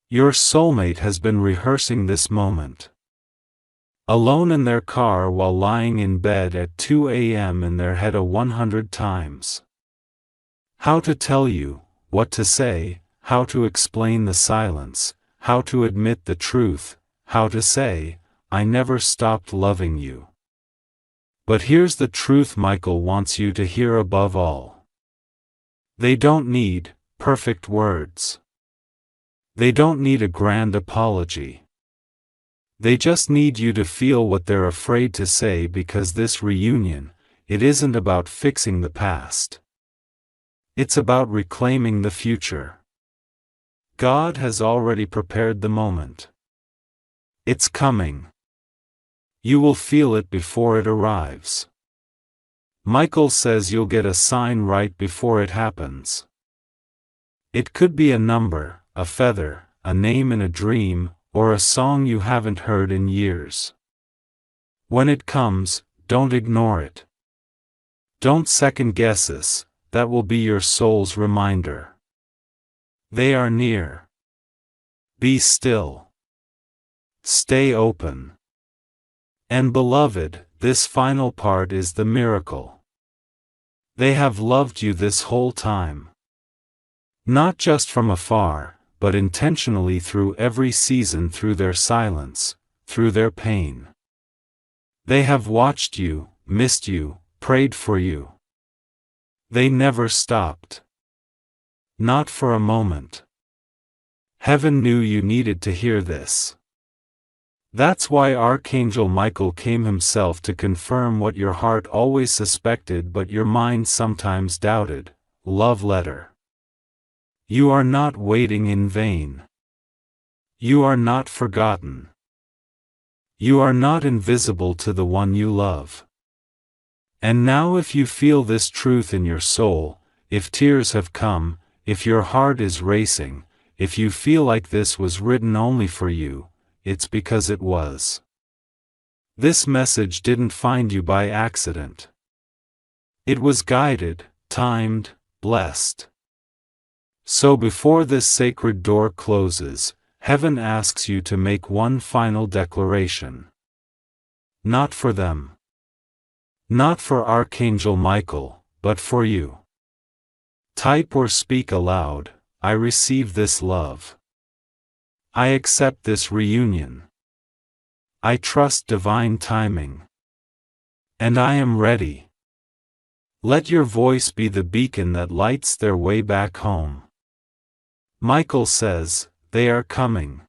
Your soulmate has been rehearsing this moment. Alone in their car while lying in bed at 2 a.m. in their head 100 times. How to tell you, what to say, how to explain the silence, how to admit the truth, how to say, I never stopped loving you. But here's the truth Michael wants you to hear above all. They don't need perfect words. They don't need a grand apology. They just need you to feel what they're afraid to say, because this reunion, it isn't about fixing the past. It's about reclaiming the future. God has already prepared the moment. It's coming. You will feel it before it arrives. Michael says you'll get a sign right before it happens. It could be a number, a feather, a name in a dream, or a song you haven't heard in years. When it comes, don't ignore it. Don't second guess this, that will be your soul's reminder. They are near. Be still. Stay open. And beloved, this final part is the miracle. They have loved you this whole time. Not just from afar, but intentionally through every season, through their silence, through their pain. They have watched you, missed you, prayed for you. They never stopped. Not for a moment. Heaven knew you needed to hear this. That's why Archangel Michael came himself to confirm what your heart always suspected but your mind sometimes doubted. Love letter. You are not waiting in vain. You are not forgotten. You are not invisible to the one you love. And now if you feel this truth in your soul, if tears have come, if your heart is racing, if you feel like this was written only for you, it's because it was. This message didn't find you by accident. It was guided, timed, blessed. So before this sacred door closes, heaven asks you to make one final declaration. Not for them. Not for Archangel Michael, but for you. Type or speak aloud, I receive this love. I accept this reunion. I trust divine timing. And I am ready. Let your voice be the beacon that lights their way back home. Michael says, they are coming.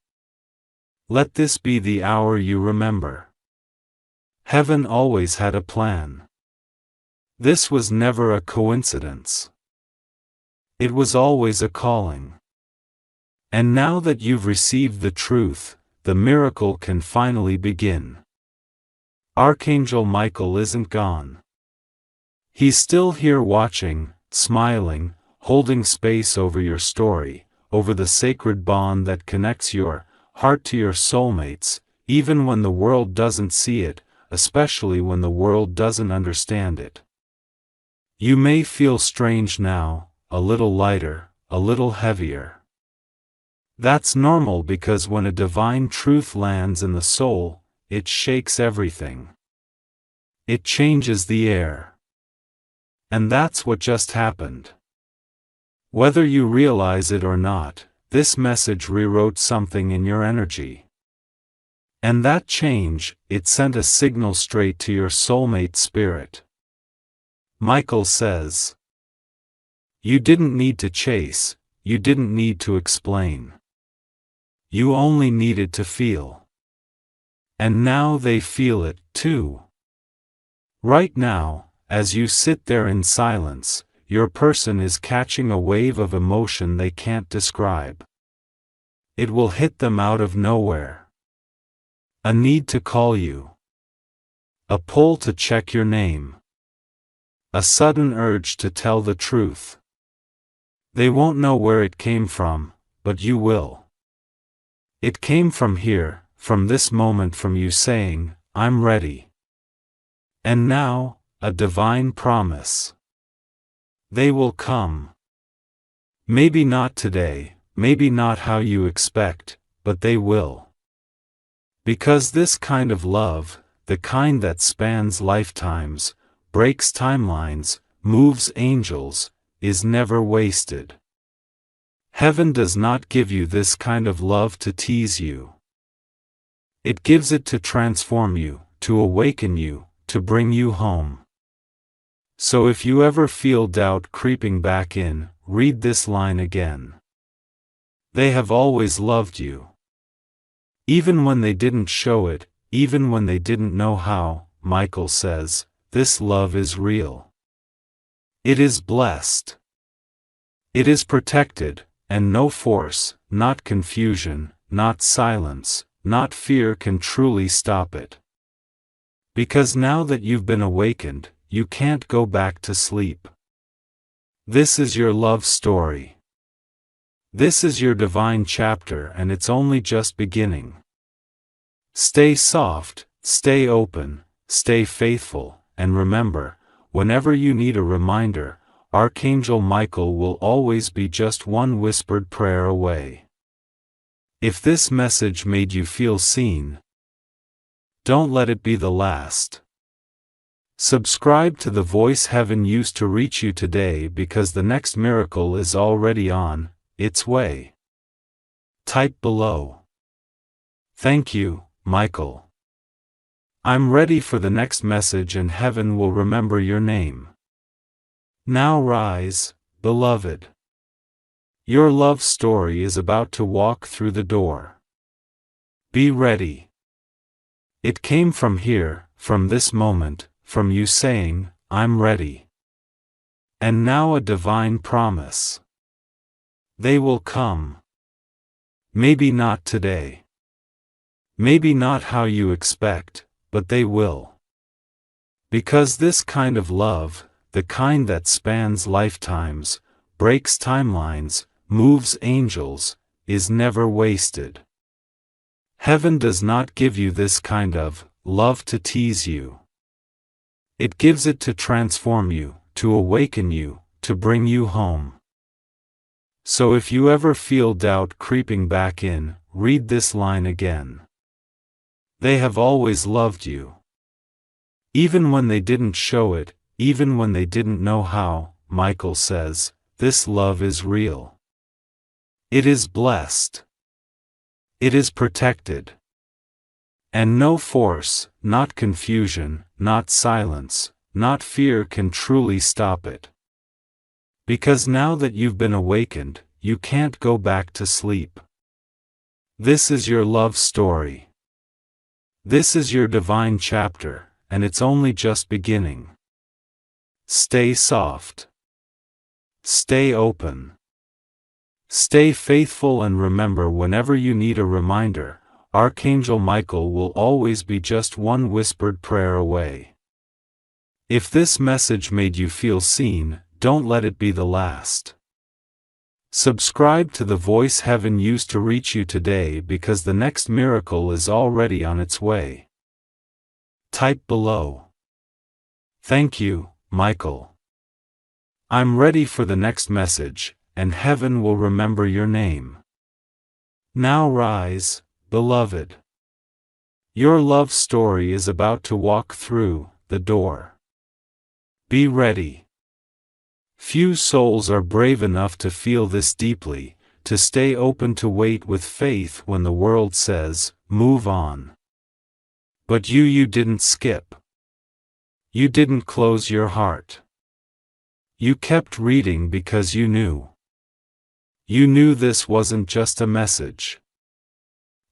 Let this be the hour you remember. Heaven always had a plan. This was never a coincidence. It was always a calling. And now that you've received the truth, the miracle can finally begin. Archangel Michael isn't gone. He's still here watching, smiling, holding space over your story, over the sacred bond that connects your heart to your soulmates, even when the world doesn't see it, especially when the world doesn't understand it. You may feel strange now, a little lighter, a little heavier. That's normal because when a divine truth lands in the soul, it shakes everything. It changes the air. And that's what just happened. Whether you realize it or not, this message rewrote something in your energy. And that change, it sent a signal straight to your soulmate spirit. Michael says, you didn't need to chase, you didn't need to explain. You only needed to feel. And now they feel it, too. Right now, as you sit there in silence, your person is catching a wave of emotion they can't describe. It will hit them out of nowhere. A need to call you. A pull to check your name. A sudden urge to tell the truth. They won't know where it came from, but you will. It came from here, from this moment, from you saying, I'm ready. And now, a divine promise. They will come. Maybe not today, maybe not how you expect, but they will. Because this kind of love, the kind that spans lifetimes, breaks timelines, moves angels, is never wasted. Heaven does not give you this kind of love to tease you. It gives it to transform you, to awaken you, to bring you home. So if you ever feel doubt creeping back in, read this line again. They have always loved you. Even when they didn't show it, even when they didn't know how, Michael says, this love is real. It is blessed. It is protected, and no force, not confusion, not silence, not fear can truly stop it. Because now that you've been awakened, you can't go back to sleep. This is your love story. This is your divine chapter, and it's only just beginning. Stay soft, stay open, stay faithful, and remember, whenever you need a reminder, Archangel Michael will always be just one whispered prayer away. If this message made you feel seen, don't let it be the last. Subscribe to the voice heaven used to reach you today, because the next miracle is already on its way. Type below. Thank you, Michael. I'm ready for the next message, and heaven will remember your name. Now rise, beloved. Your love story is about to walk through the door. Be ready. It came from here, from this moment, from you saying, I'm ready. And now a divine promise. They will come. Maybe not today. Maybe not how you expect, but they will. Because this kind of love, the kind that spans lifetimes, breaks timelines, moves angels, is never wasted. Heaven does not give you this kind of love to tease you. It gives it to transform you, to awaken you, to bring you home. So if you ever feel doubt creeping back in, read this line again. They have always loved you. Even when they didn't show it, even when they didn't know how, Michael says, this love is real. It is blessed. It is protected. And no force, not confusion, not silence, not fear can truly stop it. Because now that you've been awakened, you can't go back to sleep. This is your love story. This is your divine chapter, and it's only just beginning. Stay soft. Stay open. Stay faithful, and remember, whenever you need a reminder, Archangel Michael will always be just one whispered prayer away. If this message made you feel seen, don't let it be the last. Subscribe to the voice heaven used to reach you today, because the next miracle is already on its way. Type below. Thank you, Michael. I'm ready for the next message, and heaven will remember your name. Now rise, beloved. Your love story is about to walk through the door. Be ready. Few souls are brave enough to feel this deeply, to stay open, to wait with faith when the world says, move on. But you didn't skip. You didn't close your heart. You kept reading because you knew. You knew this wasn't just a message.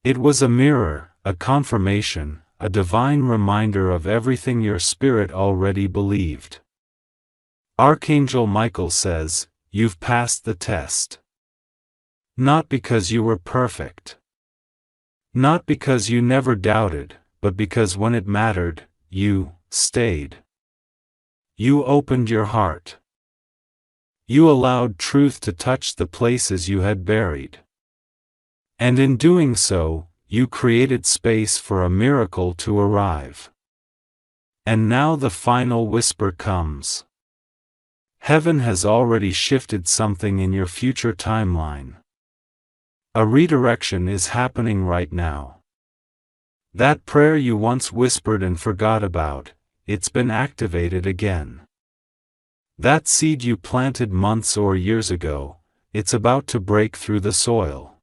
It was a mirror, a confirmation, a divine reminder of everything your spirit already believed. Archangel Michael says, you've passed the test. Not because you were perfect. Not because you never doubted, but because when it mattered, you stayed. You opened your heart. You allowed truth to touch the places you had buried. And in doing so, you created space for a miracle to arrive. And now the final whisper comes. Heaven has already shifted something in your future timeline. A redirection is happening right now. That prayer you once whispered and forgot about, it's been activated again. That seed you planted months or years ago, it's about to break through the soil.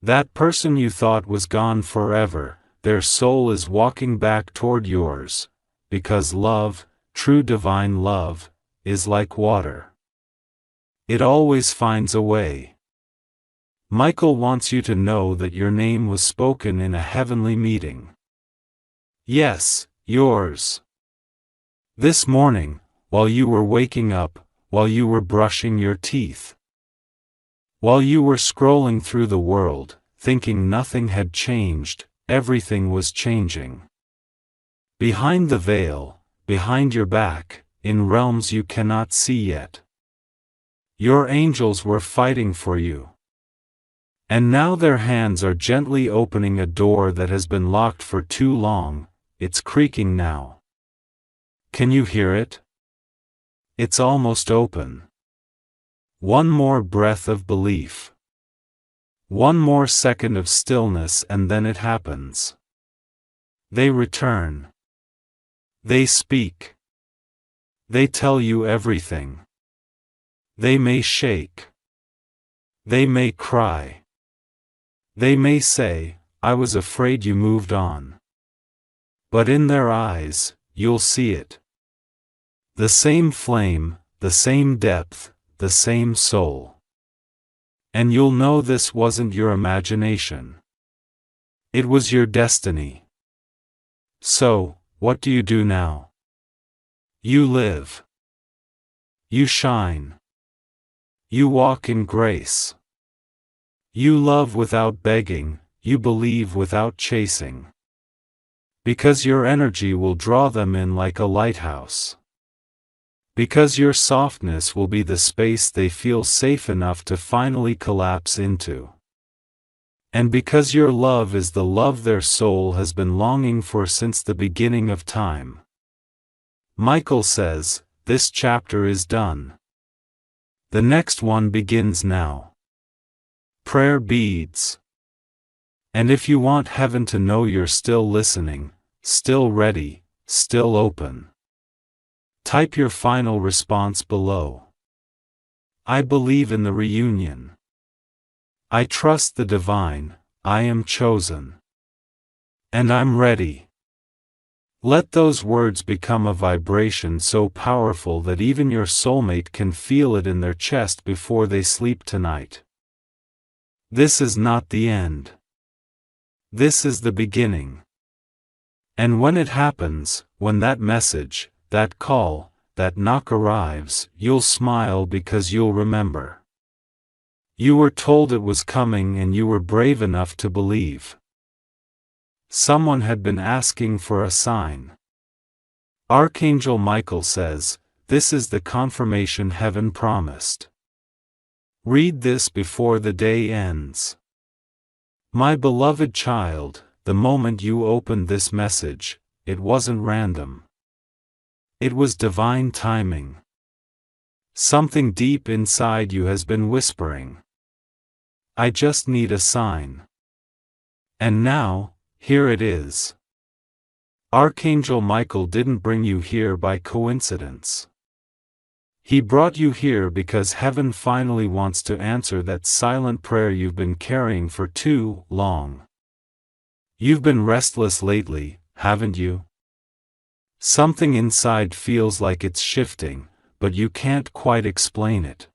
That person you thought was gone forever, their soul is walking back toward yours, because love, true divine love, is like water. It always finds a way. Michael wants you to know that your name was spoken in a heavenly meeting. Yes, yours. This morning, while you were waking up, while you were brushing your teeth, while you were scrolling through the world, thinking nothing had changed, everything was changing. Behind the veil, behind your back, in realms you cannot see yet. Your angels were fighting for you. And now their hands are gently opening a door that has been locked for too long, it's creaking now. Can you hear it? It's almost open. One more breath of belief. One more second of stillness, and then it happens. They return. They speak. They tell you everything. They may shake. They may cry. They may say, I was afraid you moved on. But in their eyes, you'll see it. The same flame, the same depth, the same soul. And you'll know this wasn't your imagination. It was your destiny. So, what do you do now? You live. You shine. You walk in grace. You love without begging, you believe without chasing. Because your energy will draw them in like a lighthouse. Because your softness will be the space they feel safe enough to finally collapse into. And because your love is the love their soul has been longing for since the beginning of time. Michael says, this chapter is done. The next one begins now. Prayer beads. And if you want heaven to know you're still listening, still ready, still open, type your final response below. I believe in the reunion. I trust the divine, I am chosen. And I'm ready. Let those words become a vibration so powerful that even your soulmate can feel it in their chest before they sleep tonight. This is not the end. This is the beginning. And when it happens, when that message, that call, that knock arrives, you'll smile because you'll remember. You were told it was coming and you were brave enough to believe. Someone had been asking for a sign. Archangel Michael says, this is the confirmation heaven promised. Read this before the day ends. My beloved child, the moment you opened this message, it wasn't random. It was divine timing. Something deep inside you has been whispering. I just need a sign. And now, here it is. Archangel Michael didn't bring you here by coincidence. He brought you here because heaven finally wants to answer that silent prayer you've been carrying for too long. You've been restless lately, haven't you? Something inside feels like it's shifting, but you can't quite explain it.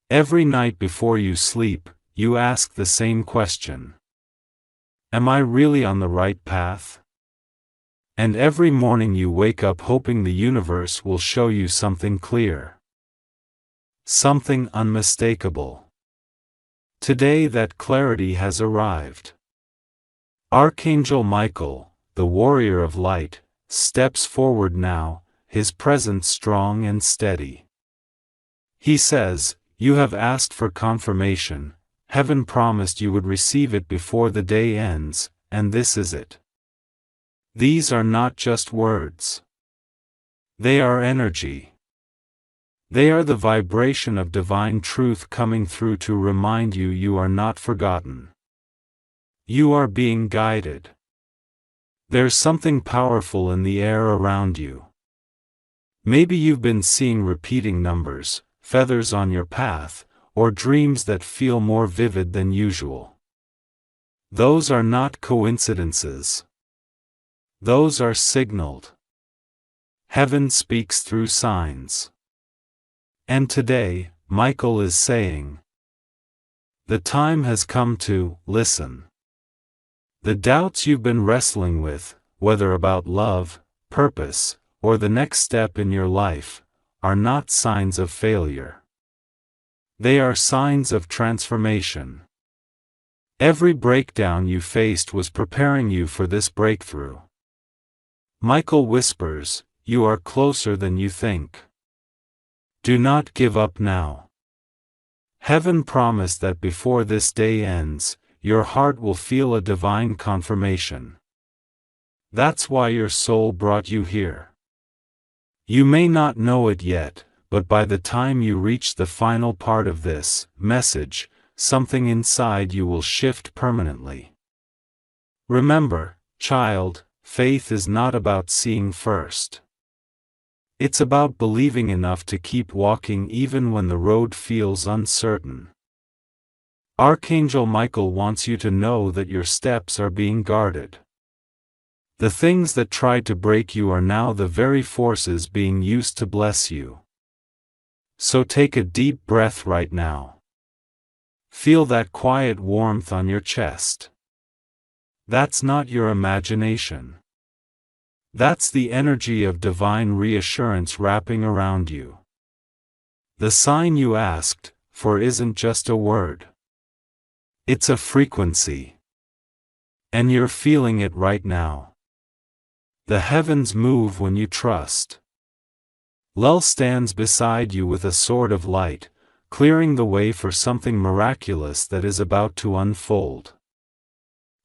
Every night before you sleep, you ask the same question. Am I really on the right path? And every morning you wake up hoping the universe will show you something clear. Something unmistakable. Today that clarity has arrived. Archangel Michael, the warrior of light, steps forward now, his presence strong and steady. He says, you have asked for confirmation, heaven promised you would receive it before the day ends, and this is it. These are not just words. They are energy. They are the vibration of divine truth coming through to remind you you are not forgotten. You are being guided. There's something powerful in the air around you. Maybe you've been seeing repeating numbers, feathers on your path, or dreams that feel more vivid than usual. Those are not coincidences. Those are signaled. Heaven speaks through signs. And today, Michael is saying, the time has come to listen. The doubts you've been wrestling with, whether about love, purpose, or the next step in your life, are not signs of failure. They are signs of transformation. Every breakdown you faced was preparing you for this breakthrough. Michael whispers, you are closer than you think. Do not give up now. Heaven promised that before this day ends, your heart will feel a divine confirmation. That's why your soul brought you here. You may not know it yet, but by the time you reach the final part of this message, something inside you will shift permanently. Remember, child, faith is not about seeing first. It's about believing enough to keep walking even when the road feels uncertain. Archangel Michael wants you to know that your steps are being guarded. The things that tried to break you are now the very forces being used to bless you. So take a deep breath right now. Feel that quiet warmth on your chest. That's not your imagination. That's the energy of divine reassurance wrapping around you. The sign you asked for isn't just a word. It's a frequency. And you're feeling it right now. The heavens move when you trust. Lel stands beside you with a sword of light, clearing the way for something miraculous that is about to unfold.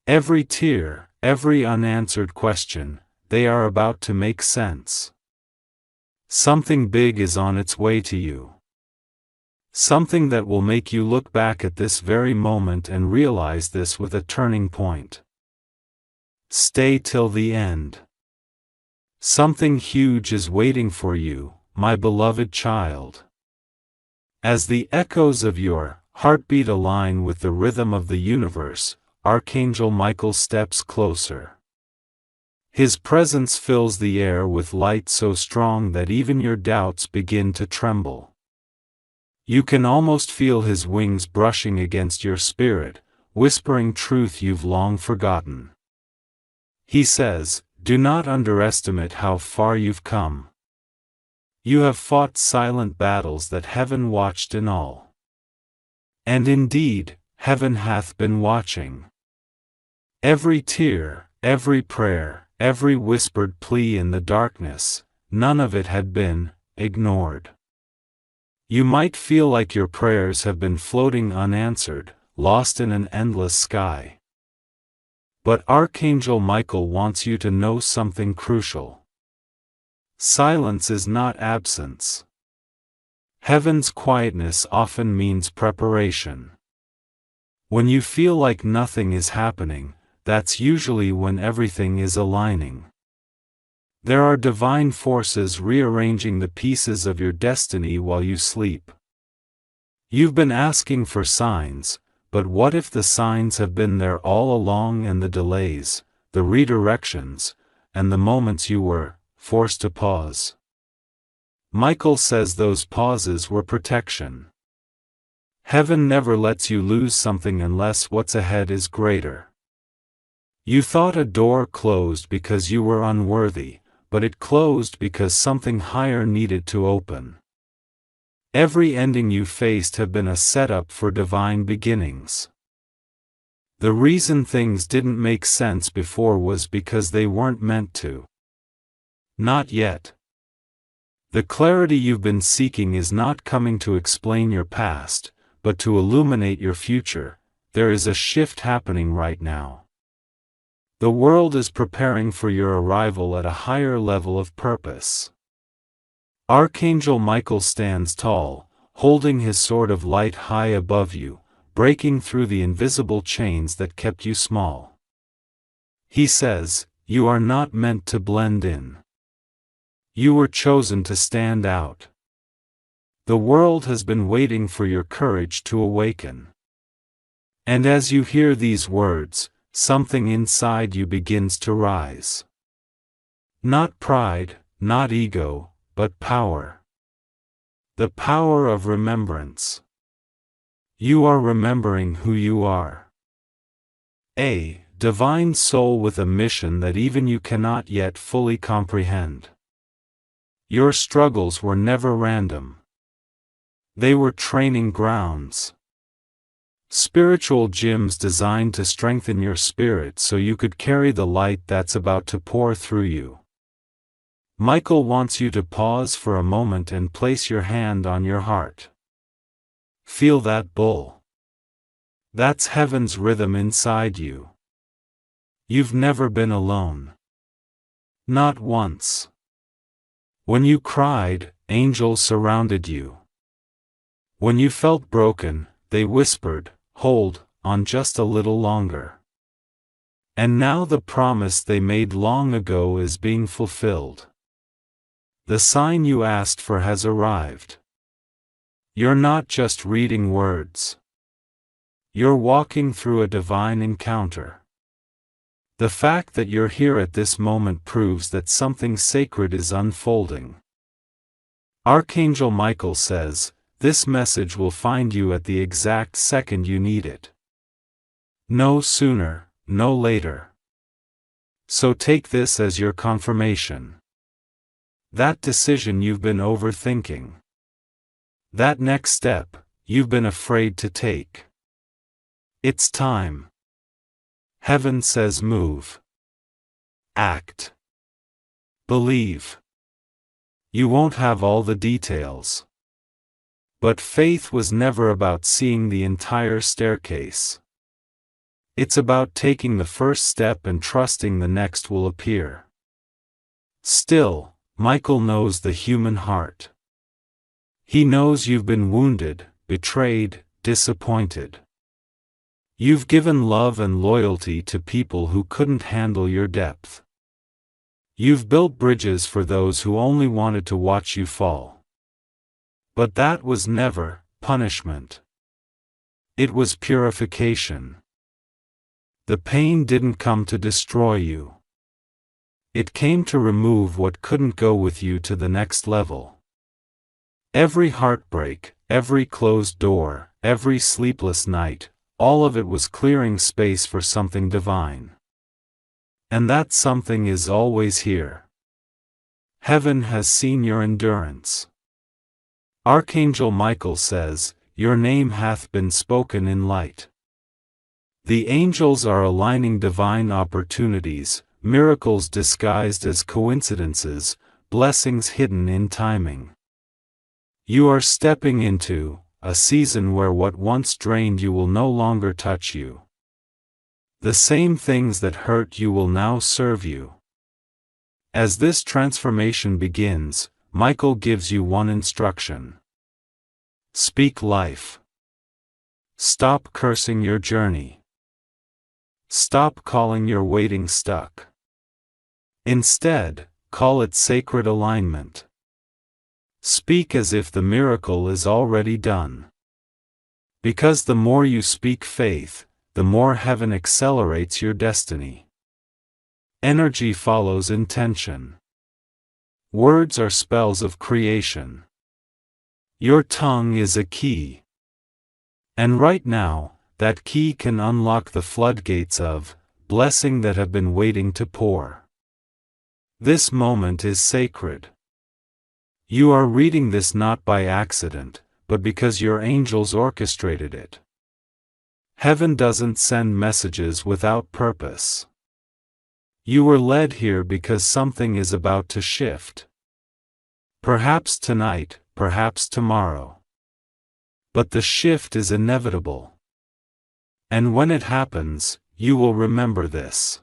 Every tear, every unanswered question, they are about to make sense. Something big is on its way to you. Something that will make you look back at this very moment and realize this with a turning point. Stay till the end. Something huge is waiting for you, my beloved child. As the echoes of your heartbeat align with the rhythm of the universe, Archangel Michael steps closer. His presence fills the air with light so strong that even your doubts begin to tremble. You can almost feel his wings brushing against your spirit, whispering truth you've long forgotten. He says, "Do not underestimate how far you've come. You have fought silent battles that heaven watched in all. And indeed, heaven hath been watching. Every tear, every prayer, every whispered plea in the darkness, none of it had been ignored. You might feel like your prayers have been floating unanswered, lost in an endless sky. But Archangel Michael wants you to know something crucial. Silence is not absence. Heaven's quietness often means preparation. When you feel like nothing is happening, that's usually when everything is aligning. There are divine forces rearranging the pieces of your destiny while you sleep. You've been asking for signs, but what if the signs have been there all along, and the delays, the redirections, and the moments you were forced to pause? Michael says those pauses were protection. Heaven never lets you lose something unless what's ahead is greater. You thought a door closed because you were unworthy, but it closed because something higher needed to open. Every ending you faced have been a setup for divine beginnings. The reason things didn't make sense before was because they weren't meant to. Not yet. The clarity you've been seeking is not coming to explain your past, but to illuminate your future. There is a shift happening right now. The world is preparing for your arrival at a higher level of purpose. Archangel Michael stands tall, holding his sword of light high above you, breaking through the invisible chains that kept you small. He says, "You are not meant to blend in. You were chosen to stand out. The world has been waiting for your courage to awaken." And as you hear these words, something inside you begins to rise. Not pride, not ego, but power. The power of remembrance. You are remembering who you are. A divine soul with a mission that even you cannot yet fully comprehend. Your struggles were never random. They were training grounds. Spiritual gyms designed to strengthen your spirit so you could carry the light that's about to pour through you. Michael wants you to pause for a moment and place your hand on your heart. Feel that pull. That's heaven's rhythm inside you. You've never been alone. Not once. When you cried, angels surrounded you. When you felt broken, they whispered, "Hold on just a little longer." And now the promise they made long ago is being fulfilled. The sign you asked for has arrived. You're not just reading words. You're walking through a divine encounter. The fact that you're here at this moment proves that something sacred is unfolding. Archangel Michael says, this message will find you at the exact second you need it. No sooner, no later. So take this as your confirmation. That decision you've been overthinking. That next step you've been afraid to take. It's time. Heaven says move. Act. Believe. You won't have all the details. But faith was never about seeing the entire staircase. It's about taking the first step and trusting the next will appear. Still, Michael knows the human heart. He knows you've been wounded, betrayed, disappointed. You've given love and loyalty to people who couldn't handle your depth. You've built bridges for those who only wanted to watch you fall. But that was never punishment. It was purification. The pain didn't come to destroy you. It came to remove what couldn't go with you to the next level. Every heartbreak, every closed door, every sleepless night, all of it was clearing space for something divine. And that something is always here. Heaven has seen your endurance. Archangel Michael says, "Your name hath been spoken in light." The angels are aligning divine opportunities, miracles disguised as coincidences, blessings hidden in timing. You are stepping into a season where what once drained you will no longer touch you. The same things that hurt you will now serve you. As this transformation begins, Michael gives you one instruction. Speak life. Stop cursing your journey. Stop calling your waiting stuck. Instead, call it sacred alignment. Speak as if the miracle is already done. Because the more you speak faith, the more heaven accelerates your destiny. Energy follows intention. Words are spells of creation. Your tongue is a key. And right now, that key can unlock the floodgates of blessing that have been waiting to pour. This moment is sacred. You are reading this not by accident, but because your angels orchestrated it. Heaven doesn't send messages without purpose. You were led here because something is about to shift. Perhaps tonight, perhaps tomorrow. But the shift is inevitable. And when it happens, you will remember this.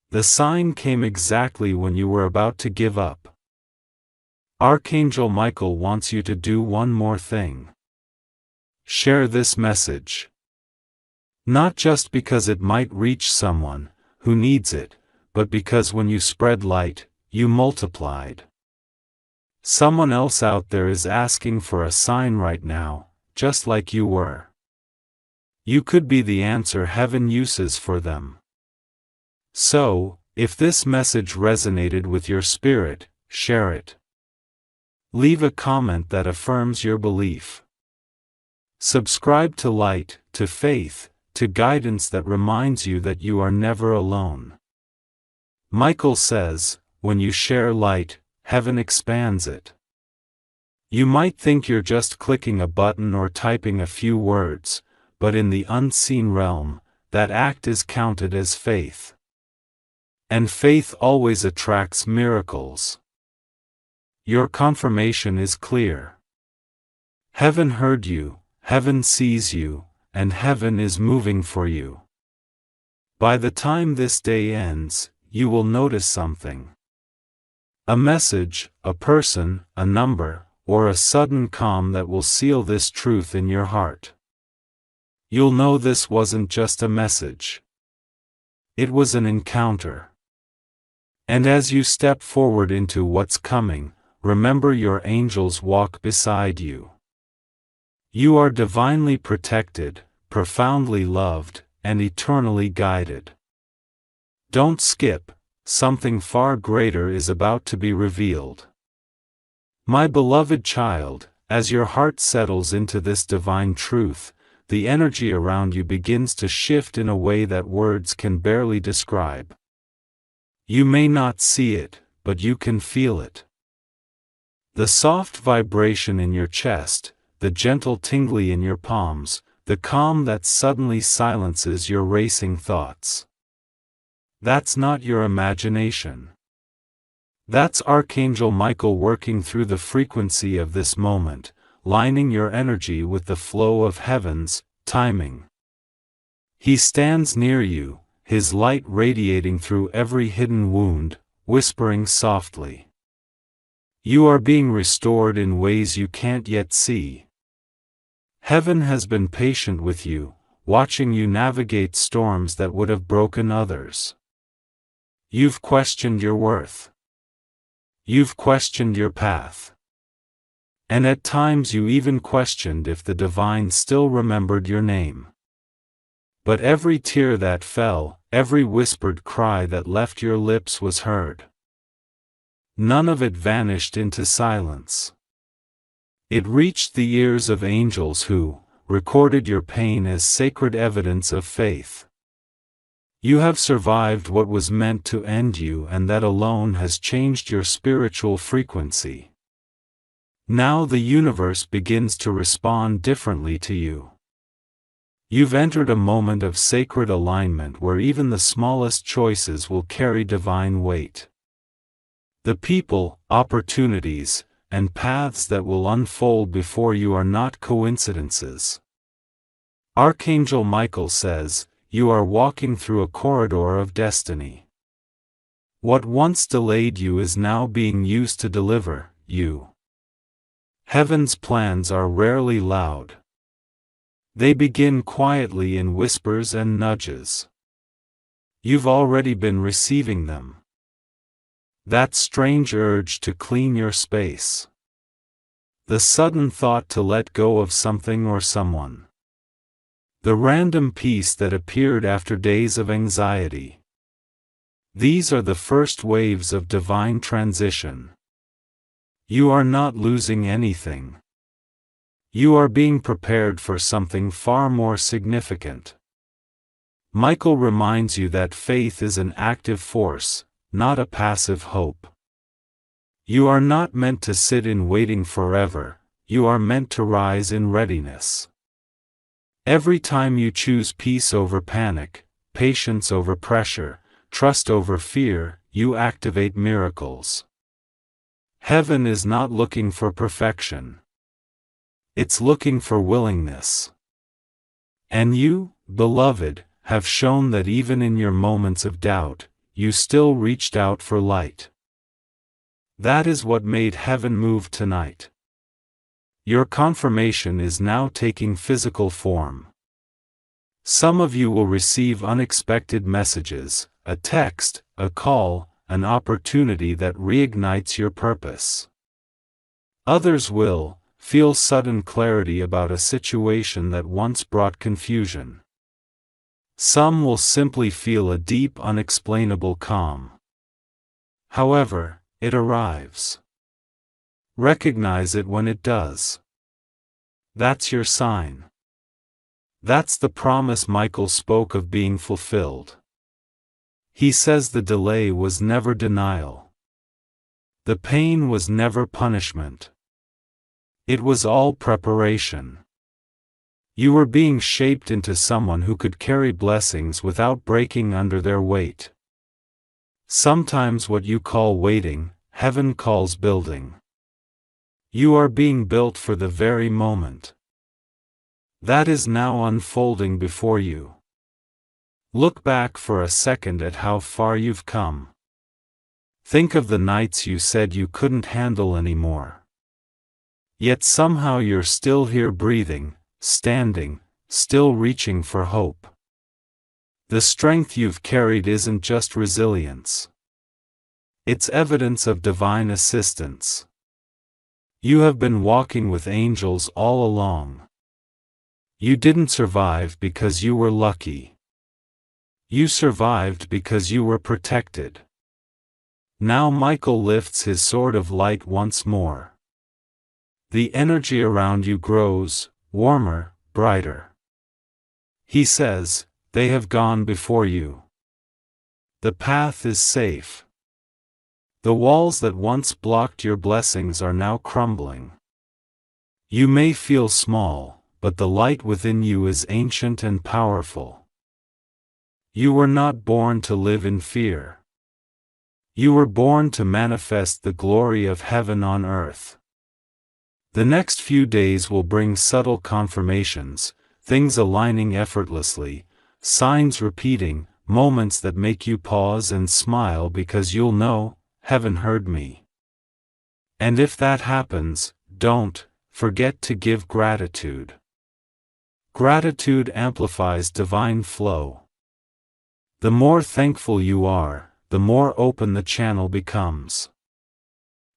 The sign came exactly when you were about to give up. Archangel Michael wants you to do one more thing. Share this message. Not just because it might reach someone who needs it, but because when you spread light, you multiplied. Someone else out there is asking for a sign right now, just like you were. You could be the answer heaven uses for them. So, if this message resonated with your spirit, share it. Leave a comment that affirms your belief. Subscribe to light, to faith, to guidance that reminds you that you are never alone. Michael says, when you share light, heaven expands it. You might think you're just clicking a button or typing a few words, but in the unseen realm, that act is counted as faith. And faith always attracts miracles. Your confirmation is clear. Heaven heard you, heaven sees you, and heaven is moving for you. By the time this day ends, you will notice something. A message, a person, a number, or a sudden calm that will seal this truth in your heart. You'll know this wasn't just a message. It was an encounter. And as you step forward into what's coming, remember your angels walk beside you. You are divinely protected, profoundly loved, and eternally guided. Don't skip, something far greater is about to be revealed. My beloved child, as your heart settles into this divine truth, the energy around you begins to shift in a way that words can barely describe. You may not see it, but you can feel it. The soft vibration in your chest, the gentle tingling in your palms, the calm that suddenly silences your racing thoughts. That's not your imagination. That's Archangel Michael working through the frequency of this moment, lining your energy with the flow of heaven's timing. He stands near you, his light radiating through every hidden wound, whispering softly. You are being restored in ways you can't yet see. Heaven has been patient with you, watching you navigate storms that would have broken others. You've questioned your worth. You've questioned your path. And at times you even questioned if the divine still remembered your name. But every tear that fell, every whispered cry that left your lips was heard. None of it vanished into silence. It reached the ears of angels who recorded your pain as sacred evidence of faith. You have survived what was meant to end you, and that alone has changed your spiritual frequency. Now the universe begins to respond differently to you. You've entered a moment of sacred alignment where even the smallest choices will carry divine weight. The people, opportunities, and paths that will unfold before you are not coincidences. Archangel Michael says, you are walking through a corridor of destiny. What once delayed you is now being used to deliver you. Heaven's plans are rarely loud. They begin quietly in whispers and nudges. You've already been receiving them. That strange urge to clean your space. The sudden thought to let go of something or someone. The random peace that appeared after days of anxiety. These are the first waves of divine transition. You are not losing anything. You are being prepared for something far more significant. Michael reminds you that faith is an active force, not a passive hope. You are not meant to sit in waiting forever, you are meant to rise in readiness. Every time you choose peace over panic, patience over pressure, trust over fear, you activate miracles. Heaven is not looking for perfection. It's looking for willingness. And you, beloved, have shown that even in your moments of doubt, you still reached out for light. That is what made heaven move tonight. Your confirmation is now taking physical form. Some of you will receive unexpected messages, a text, a call, an opportunity that reignites your purpose. Others will feel sudden clarity about a situation that once brought confusion. Some will simply feel a deep, unexplainable calm. However, it arrives. Recognize it when it does. That's your sign. That's the promise Michael spoke of being fulfilled. He says the delay was never denial. The pain was never punishment. It was all preparation. You were being shaped into someone who could carry blessings without breaking under their weight. Sometimes what you call waiting, heaven calls building. You are being built for the very moment that is now unfolding before you. Look back for a second at how far you've come. Think of the nights you said you couldn't handle anymore. Yet somehow you're still here breathing, standing, still reaching for hope. The strength you've carried isn't just resilience. It's evidence of divine assistance. You have been walking with angels all along. You didn't survive because you were lucky. You survived because you were protected. Now Michael lifts his sword of light once more. The energy around you grows, warmer, brighter. He says, they have gone before you. The path is safe. The walls that once blocked your blessings are now crumbling. You may feel small, but the light within you is ancient and powerful. You were not born to live in fear. You were born to manifest the glory of heaven on earth. The next few days will bring subtle confirmations, things aligning effortlessly, signs repeating, moments that make you pause and smile because you'll know, heaven heard me. And if that happens, don't forget to give gratitude. Gratitude amplifies divine flow. The more thankful you are, the more open the channel becomes.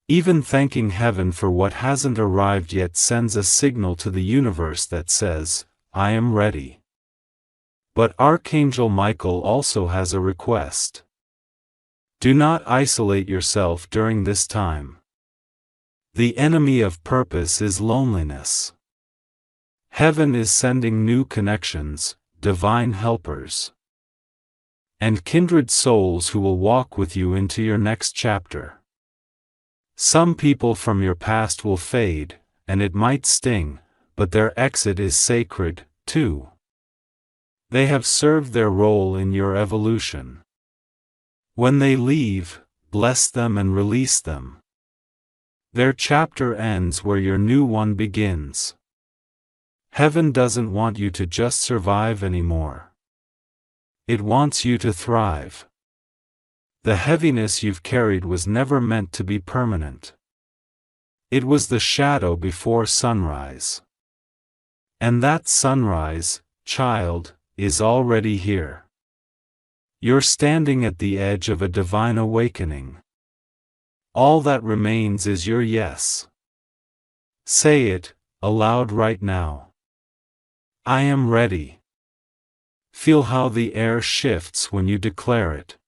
Even thanking heaven for what hasn't arrived yet sends a signal to the universe that says, I am ready. But Archangel Michael also has a request. Do not isolate yourself during this time. The enemy of purpose is loneliness. Heaven is sending new connections, divine helpers, and kindred souls who will walk with you into your next chapter. Some people from your past will fade, and it might sting, but their exit is sacred, too. They have served their role in your evolution. When they leave, bless them and release them. Their chapter ends where your new one begins. Heaven doesn't want you to just survive anymore. It wants you to thrive. The heaviness you've carried was never meant to be permanent. It was the shadow before sunrise. And that sunrise, child, is already here. You're standing at the edge of a divine awakening. All that remains is your yes. Say it aloud right now. I am ready. Feel how the air shifts when you declare it.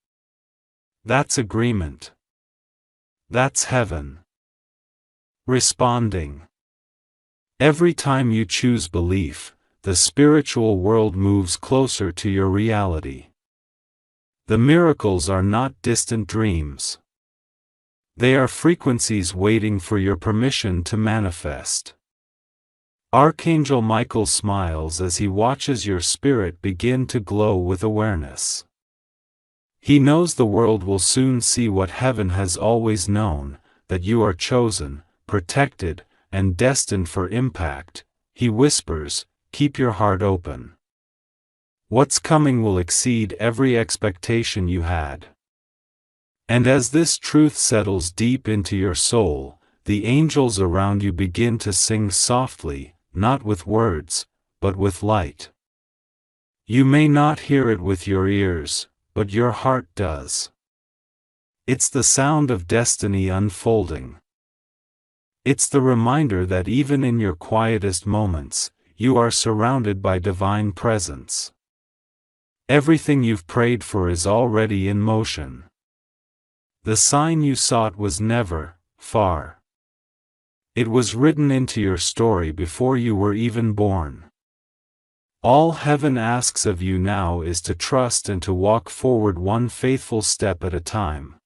That's agreement. That's heaven responding. Every time you choose belief, the spiritual world moves closer to your reality. The miracles are not distant dreams. They are frequencies waiting for your permission to manifest. Archangel Michael smiles as he watches your spirit begin to glow with awareness. He knows the world will soon see what heaven has always known, that you are chosen, protected, and destined for impact. He whispers, keep your heart open. What's coming will exceed every expectation you had. And as this truth settles deep into your soul, the angels around you begin to sing softly, not with words, but with light. You may not hear it with your ears, but your heart does. It's the sound of destiny unfolding. It's the reminder that even in your quietest moments, you are surrounded by divine presence. Everything you've prayed for is already in motion. The sign you sought was never far. It was written into your story before you were even born. All heaven asks of you now is to trust and to walk forward one faithful step at a time.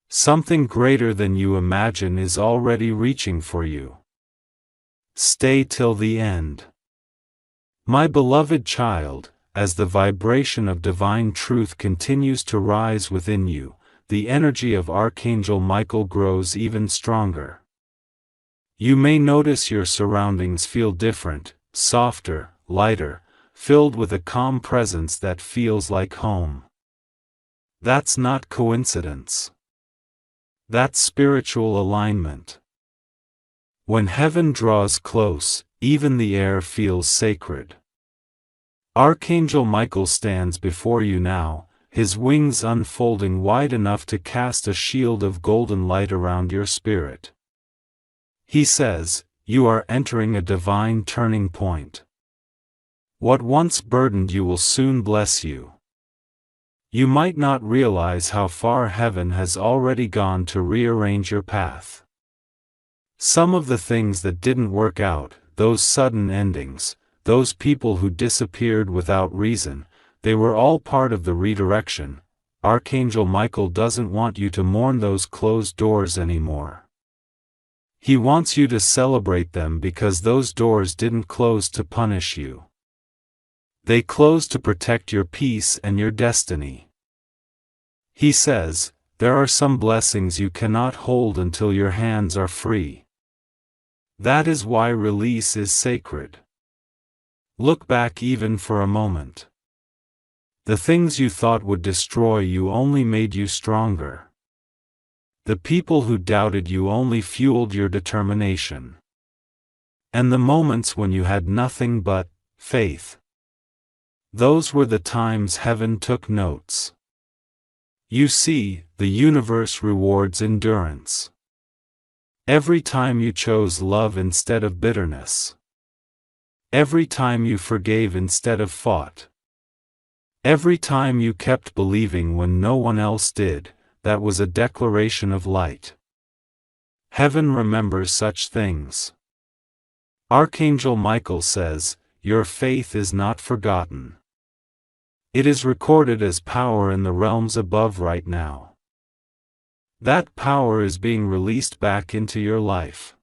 Something greater than you imagine is already reaching for you. Stay till the end. My beloved child, as the vibration of divine truth continues to rise within you, the energy of Archangel Michael grows even stronger. You may notice your surroundings feel different, softer, lighter, filled with a calm presence that feels like home. That's not coincidence. That's spiritual alignment. When heaven draws close, even the air feels sacred. Archangel Michael stands before you now, his wings unfolding wide enough to cast a shield of golden light around your spirit. He says, you are entering a divine turning point. What once burdened you will soon bless you. You might not realize how far heaven has already gone to rearrange your path. Some of the things that didn't work out, those sudden endings, those people who disappeared without reason, they were all part of the redirection. Archangel Michael doesn't want you to mourn those closed doors anymore. He wants you to celebrate them because those doors didn't close to punish you. They closed to protect your peace and your destiny. He says, there are some blessings you cannot hold until your hands are free. That is why release is sacred. Look back even for a moment. The things you thought would destroy you only made you stronger. The people who doubted you only fueled your determination. And the moments when you had nothing but faith. Those were the times heaven took notes. You see, the universe rewards endurance. Every time you chose love instead of bitterness. Every time you forgave instead of fought. Every time you kept believing when no one else did, that was a declaration of light. Heaven remembers such things. Archangel Michael says, your faith is not forgotten. It is recorded as power in the realms above right now. That power is being released back into your life.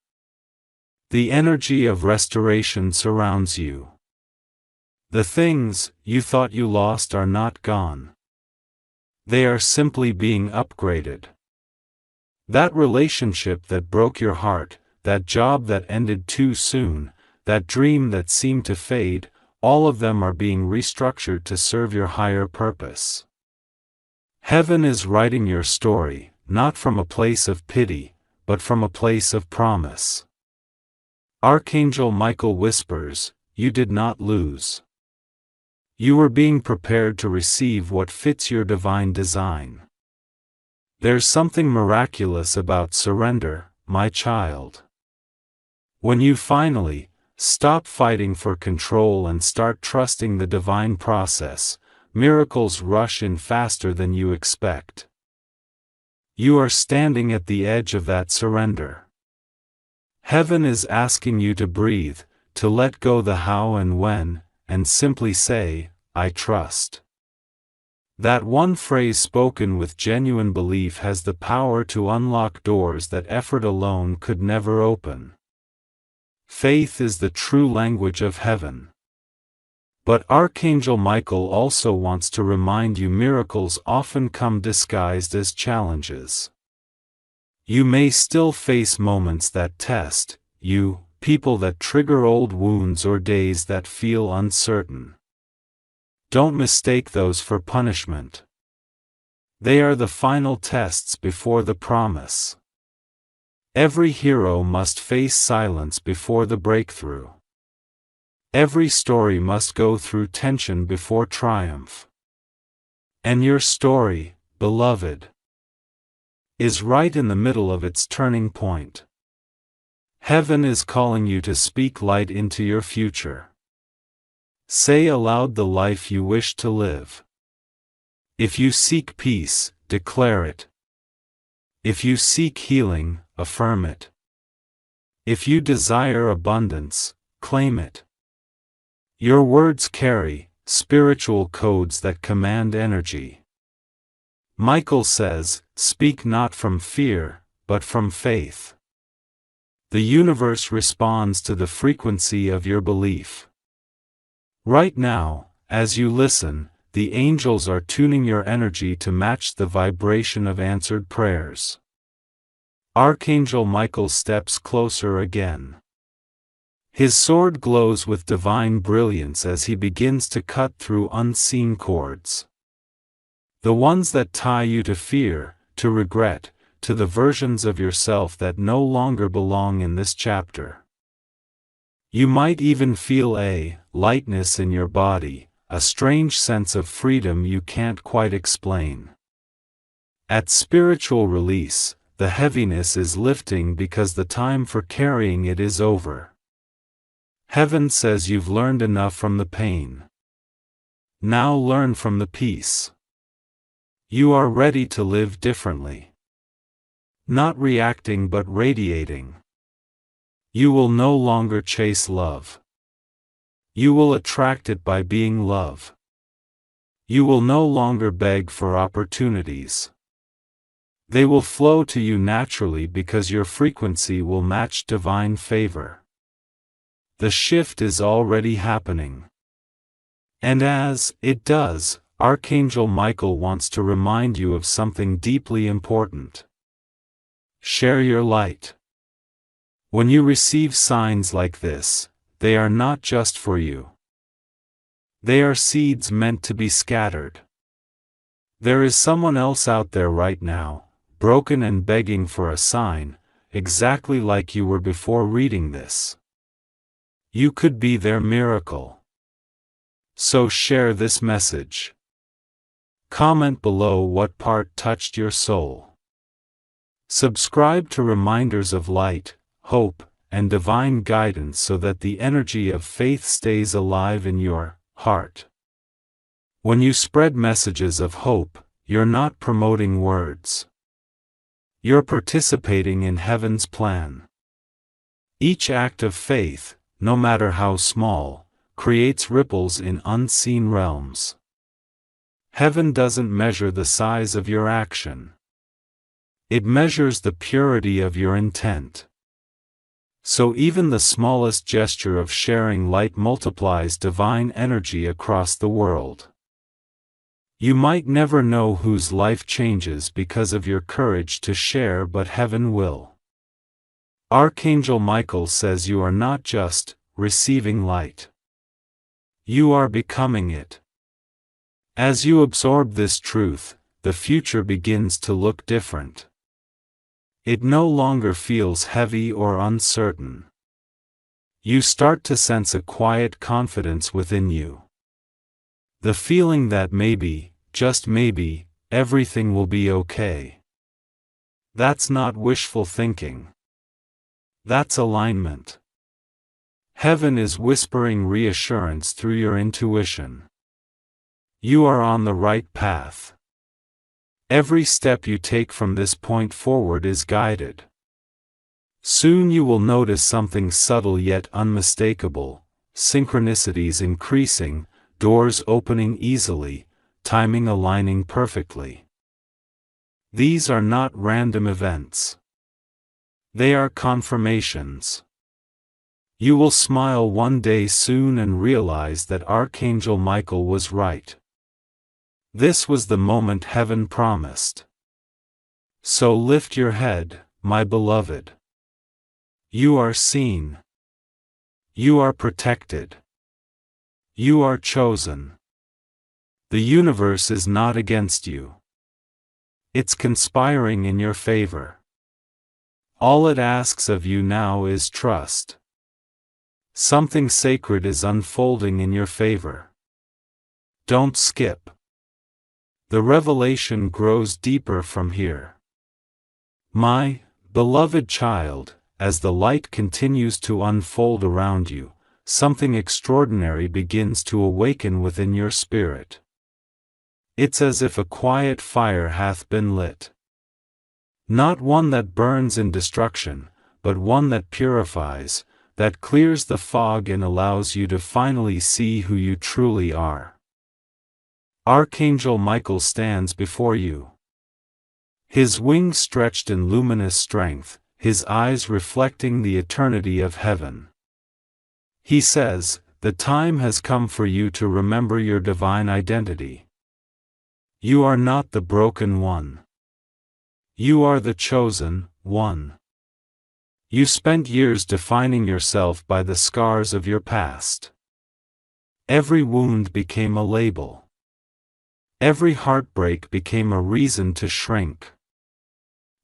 The energy of restoration surrounds you. The things you thought you lost are not gone. They are simply being upgraded. That relationship that broke your heart, that job that ended too soon, that dream that seemed to fade, all of them are being restructured to serve your higher purpose. Heaven is writing your story, not from a place of pity, but from a place of promise. Archangel Michael whispers, you did not lose. You were being prepared to receive what fits your divine design. There's something miraculous about surrender, my child. When you finally stop fighting for control and start trusting the divine process, miracles rush in faster than you expect. You are standing at the edge of that surrender. Heaven is asking you to breathe, to let go the how and when, and simply say, I trust. That one phrase spoken with genuine belief has the power to unlock doors that effort alone could never open. Faith is the true language of heaven. But Archangel Michael also wants to remind you miracles often come disguised as challenges. You may still face moments that test you, people that trigger old wounds or days that feel uncertain. Don't mistake those for punishment. They are the final tests before the promise. Every hero must face silence before the breakthrough. Every story must go through tension before triumph. And your story, beloved, is right in the middle of its turning point. Heaven is calling you to speak light into your future. Say aloud the life you wish to live. If you seek peace, declare it. If you seek healing, affirm it. If you desire abundance, claim it. Your words carry spiritual codes that command energy. Michael says, speak not from fear, but from faith. The universe responds to the frequency of your belief. Right now, as you listen, the angels are tuning your energy to match the vibration of answered prayers. Archangel Michael steps closer again. His sword glows with divine brilliance as he begins to cut through unseen cords. The ones that tie you to fear, to regret, to the versions of yourself that no longer belong in this chapter. You might even feel a lightness in your body, a strange sense of freedom you can't quite explain. At spiritual release, the heaviness is lifting because the time for carrying it is over. Heaven says you've learned enough from the pain. Now learn from the peace. You are ready to live differently. Not reacting but radiating. You will no longer chase love. You will attract it by being love. You will no longer beg for opportunities. They will flow to you naturally because your frequency will match divine favor. The shift is already happening. And as it does, Archangel Michael wants to remind you of something deeply important. Share your light. When you receive signs like this, they are not just for you. They are seeds meant to be scattered. There is someone else out there right now, broken and begging for a sign, exactly like you were before reading this. You could be their miracle. So share this message. Comment below what part touched your soul. Subscribe to reminders of light, hope, and divine guidance so that the energy of faith stays alive in your heart. When you spread messages of hope, you're not promoting words. You're participating in heaven's plan. Each act of faith, no matter how small, creates ripples in unseen realms. Heaven doesn't measure the size of your action. It measures the purity of your intent. So even the smallest gesture of sharing light multiplies divine energy across the world. You might never know whose life changes because of your courage to share, but heaven will. Archangel Michael says you are not just receiving light. You are becoming it. As you absorb this truth, the future begins to look different. It no longer feels heavy or uncertain. You start to sense a quiet confidence within you. The feeling that maybe, just maybe, everything will be okay. That's not wishful thinking. That's alignment. Heaven is whispering reassurance through your intuition. You are on the right path. Every step you take from this point forward is guided. Soon you will notice something subtle yet unmistakable, synchronicities increasing, doors opening easily, timing aligning perfectly. These are not random events. They are confirmations. You will smile one day soon and realize that Archangel Michael was right. This was the moment heaven promised. So lift your head, my beloved. You are seen. You are protected. You are chosen. The universe is not against you. It's conspiring in your favor. All it asks of you now is trust. Something sacred is unfolding in your favor. Don't skip. The revelation grows deeper from here. My beloved child, as the light continues to unfold around you, something extraordinary begins to awaken within your spirit. It's as if a quiet fire hath been lit. Not one that burns in destruction, but one that purifies, that clears the fog and allows you to finally see who you truly are. Archangel Michael stands before you. His wings stretched in luminous strength, his eyes reflecting the eternity of heaven. He says, "The time has come for you to remember your divine identity. You are not the broken one. You are the chosen one. You spent years defining yourself by the scars of your past. Every wound became a label. Every heartbreak became a reason to shrink.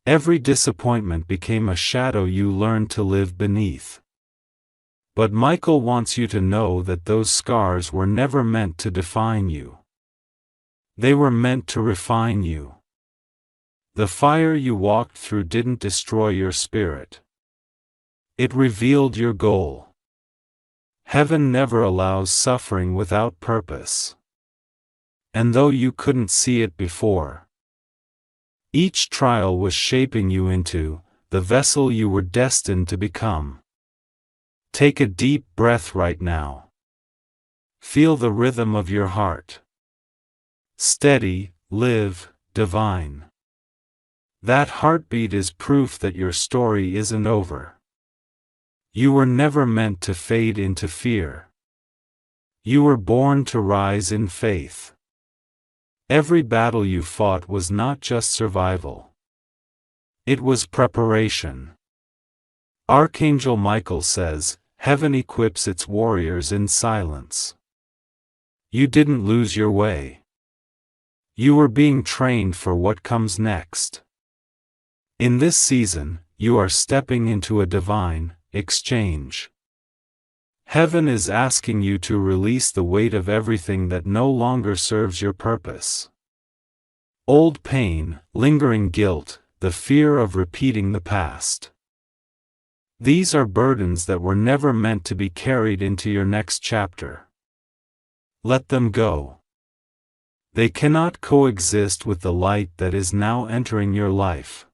Every disappointment became a shadow you learned to live beneath. But Michael wants you to know that those scars were never meant to define you. They were meant to refine you. The fire you walked through didn't destroy your spirit. It revealed your goal. Heaven never allows suffering without purpose. And though you couldn't see it before, each trial was shaping you into the vessel you were destined to become. Take a deep breath right now. Feel the rhythm of your heart. Steady, live, divine. That heartbeat is proof that your story isn't over. You were never meant to fade into fear. You were born to rise in faith. Every battle you fought was not just survival. It was preparation. Archangel Michael says, "Heaven equips its warriors in silence." You didn't lose your way. You were being trained for what comes next. In this season, you are stepping into a divine exchange. Heaven is asking you to release the weight of everything that no longer serves your purpose. Old pain, lingering guilt, the fear of repeating the past. These are burdens that were never meant to be carried into your next chapter. Let them go. They cannot coexist with the light that is now entering your life.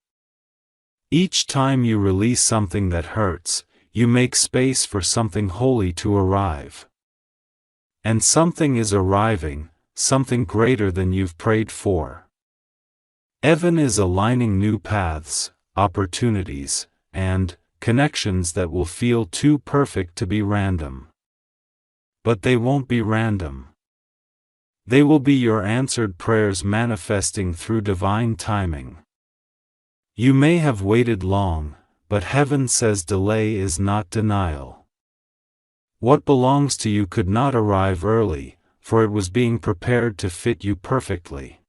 Each time you release something that hurts, you make space for something holy to arrive. And something is arriving, something greater than you've prayed for. Heaven is aligning new paths, opportunities, and connections that will feel too perfect to be random. But they won't be random. They will be your answered prayers manifesting through divine timing. You may have waited long, but heaven says delay is not denial. What belongs to you could not arrive early, for it was being prepared to fit you perfectly.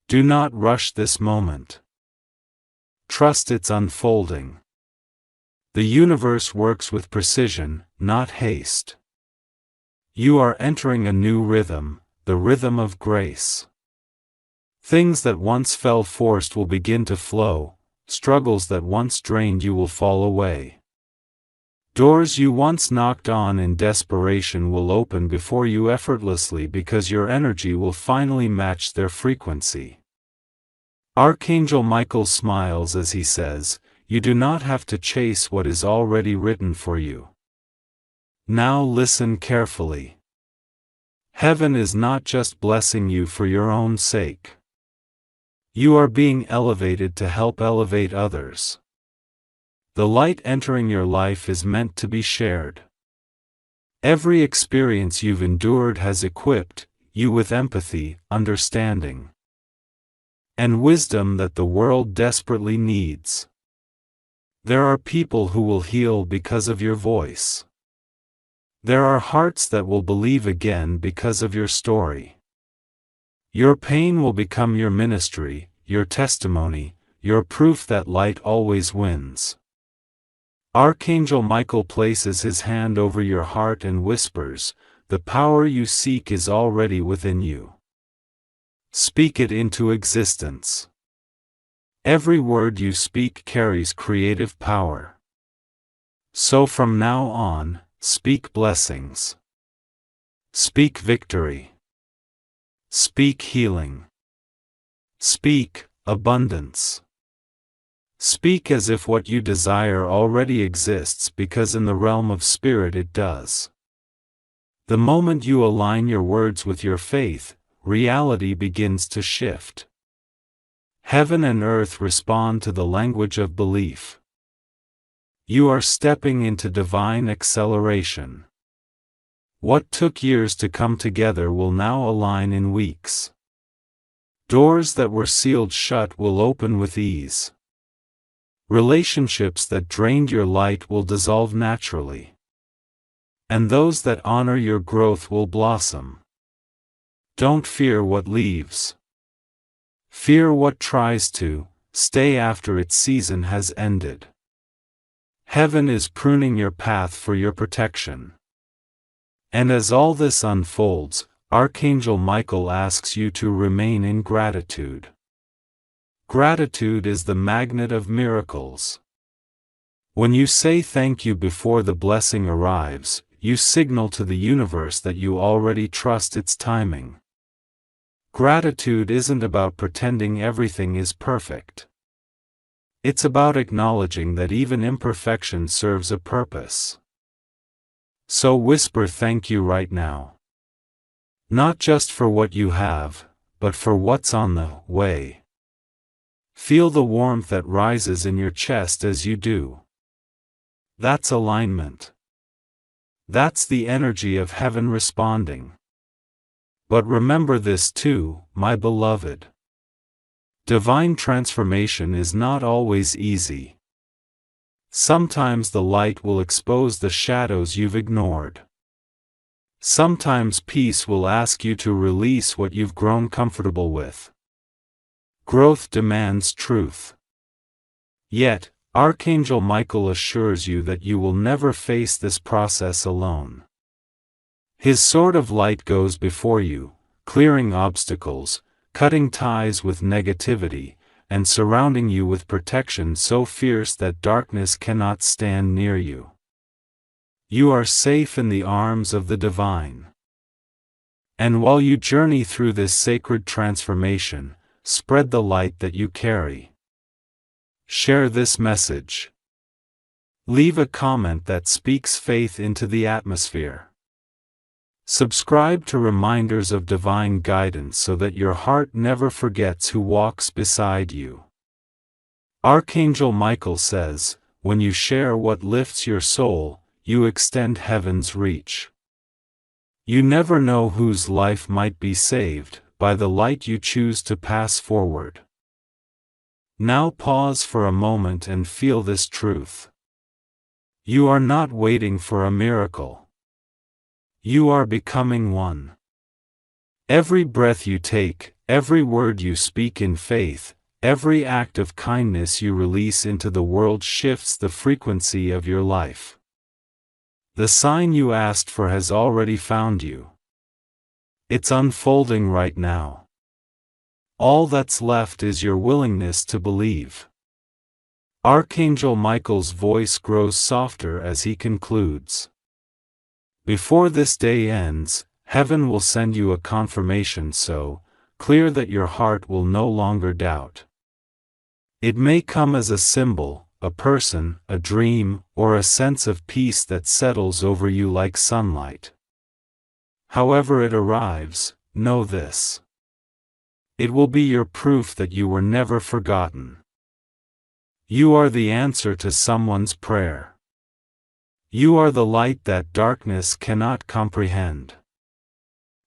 Do not rush this moment. Trust its unfolding. The universe works with precision, not haste. You are entering a new rhythm, the rhythm of grace. Things that once felt forced will begin to flow, struggles that once drained you will fall away. Doors you once knocked on in desperation will open before you effortlessly because your energy will finally match their frequency. Archangel Michael smiles as he says, "You do not have to chase what is already written for you." Now listen carefully. Heaven is not just blessing you for your own sake. You are being elevated to help elevate others. The light entering your life is meant to be shared. Every experience you've endured has equipped you with empathy, understanding, and wisdom that the world desperately needs. There are people who will heal because of your voice. There are hearts that will believe again because of your story. Your pain will become your ministry, your testimony, your proof that light always wins. Archangel Michael places his hand over your heart and whispers, "The power you seek is already within you. Speak it into existence." Every word you speak carries creative power. So from now on, speak blessings. Speak victory. Speak healing. Speak abundance. Speak as if what you desire already exists because in the realm of spirit it does. The moment you align your words with your faith, reality begins to shift. Heaven and earth respond to the language of belief. You are stepping into divine acceleration. What took years to come together will now align in weeks. Doors that were sealed shut will open with ease. Relationships that drained your light will dissolve naturally. And those that honor your growth will blossom. Don't fear what leaves. Fear what tries to stay after its season has ended. Heaven is pruning your path for your protection. And as all this unfolds, Archangel Michael asks you to remain in gratitude. Gratitude is the magnet of miracles. When you say thank you before the blessing arrives, you signal to the universe that you already trust its timing. Gratitude isn't about pretending everything is perfect. It's about acknowledging that even imperfection serves a purpose. So whisper thank you right now. Not just for what you have, but for what's on the way. Feel the warmth that rises in your chest as you do. That's alignment. That's the energy of heaven responding. But remember this too, my beloved. Divine transformation is not always easy. Sometimes the light will expose the shadows you've ignored. Sometimes peace will ask you to release what you've grown comfortable with. Growth demands truth. Yet, Archangel Michael assures you that you will never face this process alone. His sword of light goes before you, clearing obstacles, cutting ties with negativity, and surrounding you with protection so fierce that darkness cannot stand near you. You are safe in the arms of the divine. And while you journey through this sacred transformation, spread the light that you carry. Share this message. Leave a comment that speaks faith into the atmosphere. Subscribe to reminders of divine guidance so that your heart never forgets who walks beside you. Archangel Michael says, when you share what lifts your soul, you extend heaven's reach. You never know whose life might be saved by the light you choose to pass forward. Now pause for a moment and feel this truth. You are not waiting for a miracle. You are becoming one. Every breath you take, every word you speak in faith, every act of kindness you release into the world shifts the frequency of your life. The sign you asked for has already found you. It's unfolding right now. All that's left is your willingness to believe. Archangel Michael's voice grows softer as he concludes. Before this day ends, heaven will send you a confirmation so clear that your heart will no longer doubt. It may come as a symbol, a person, a dream, or a sense of peace that settles over you like sunlight. However it arrives, know this. It will be your proof that you were never forgotten. You are the answer to someone's prayer. You are the light that darkness cannot comprehend.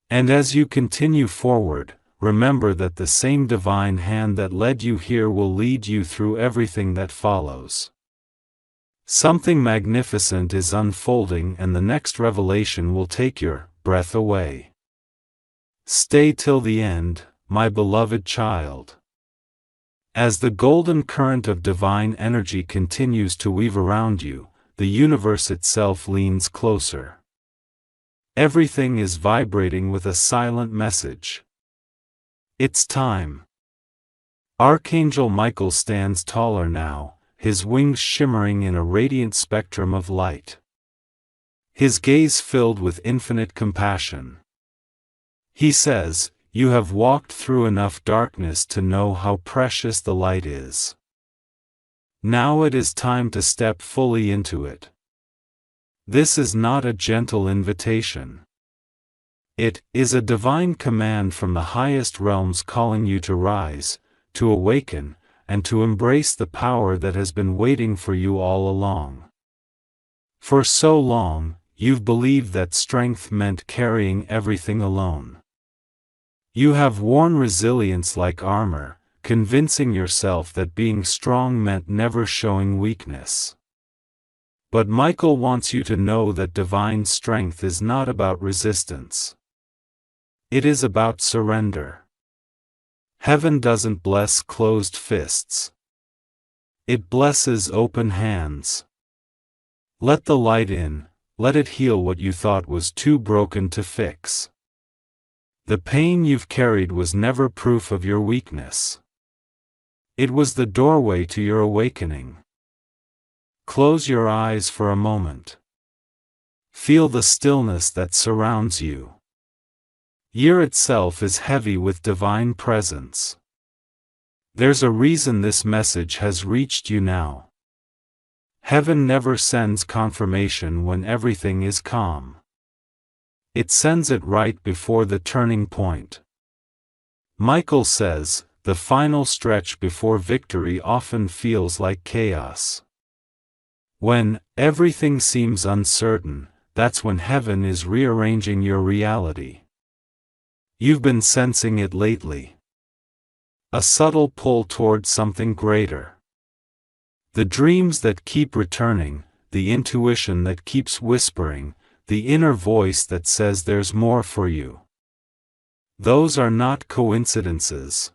And as you continue forward, remember that the same divine hand that led you here will lead you through everything that follows. Something magnificent is unfolding and the next revelation will take your breath away. Stay till the end, my beloved child. As the golden current of divine energy continues to weave around you, the universe itself leans closer. Everything is vibrating with a silent message. It's time. Archangel Michael stands taller now, his wings shimmering in a radiant spectrum of light. His gaze filled with infinite compassion. He says, "You have walked through enough darkness to know how precious the light is. Now it is time to step fully into it." This is not a gentle invitation. It is a divine command from the highest realms calling you to rise, to awaken, and to embrace the power that has been waiting for you all along. For so long, you've believed that strength meant carrying everything alone. You have worn resilience like armor, convincing yourself that being strong meant never showing weakness. But Michael wants you to know that divine strength is not about resistance. It is about surrender. Heaven doesn't bless closed fists. It blesses open hands. Let the light in, let it heal what you thought was too broken to fix. The pain you've carried was never proof of your weakness. It was the doorway to your awakening. Close your eyes for a moment. Feel the stillness that surrounds you. Year itself is heavy with divine presence. There's a reason this message has reached you now. Heaven never sends confirmation when everything is calm. It sends it right before the turning point. Michael says, the final stretch before victory often feels like chaos. When everything seems uncertain, that's when heaven is rearranging your reality. You've been sensing it lately. A subtle pull towards something greater. The dreams that keep returning, the intuition that keeps whispering, the inner voice that says there's more for you. Those are not coincidences.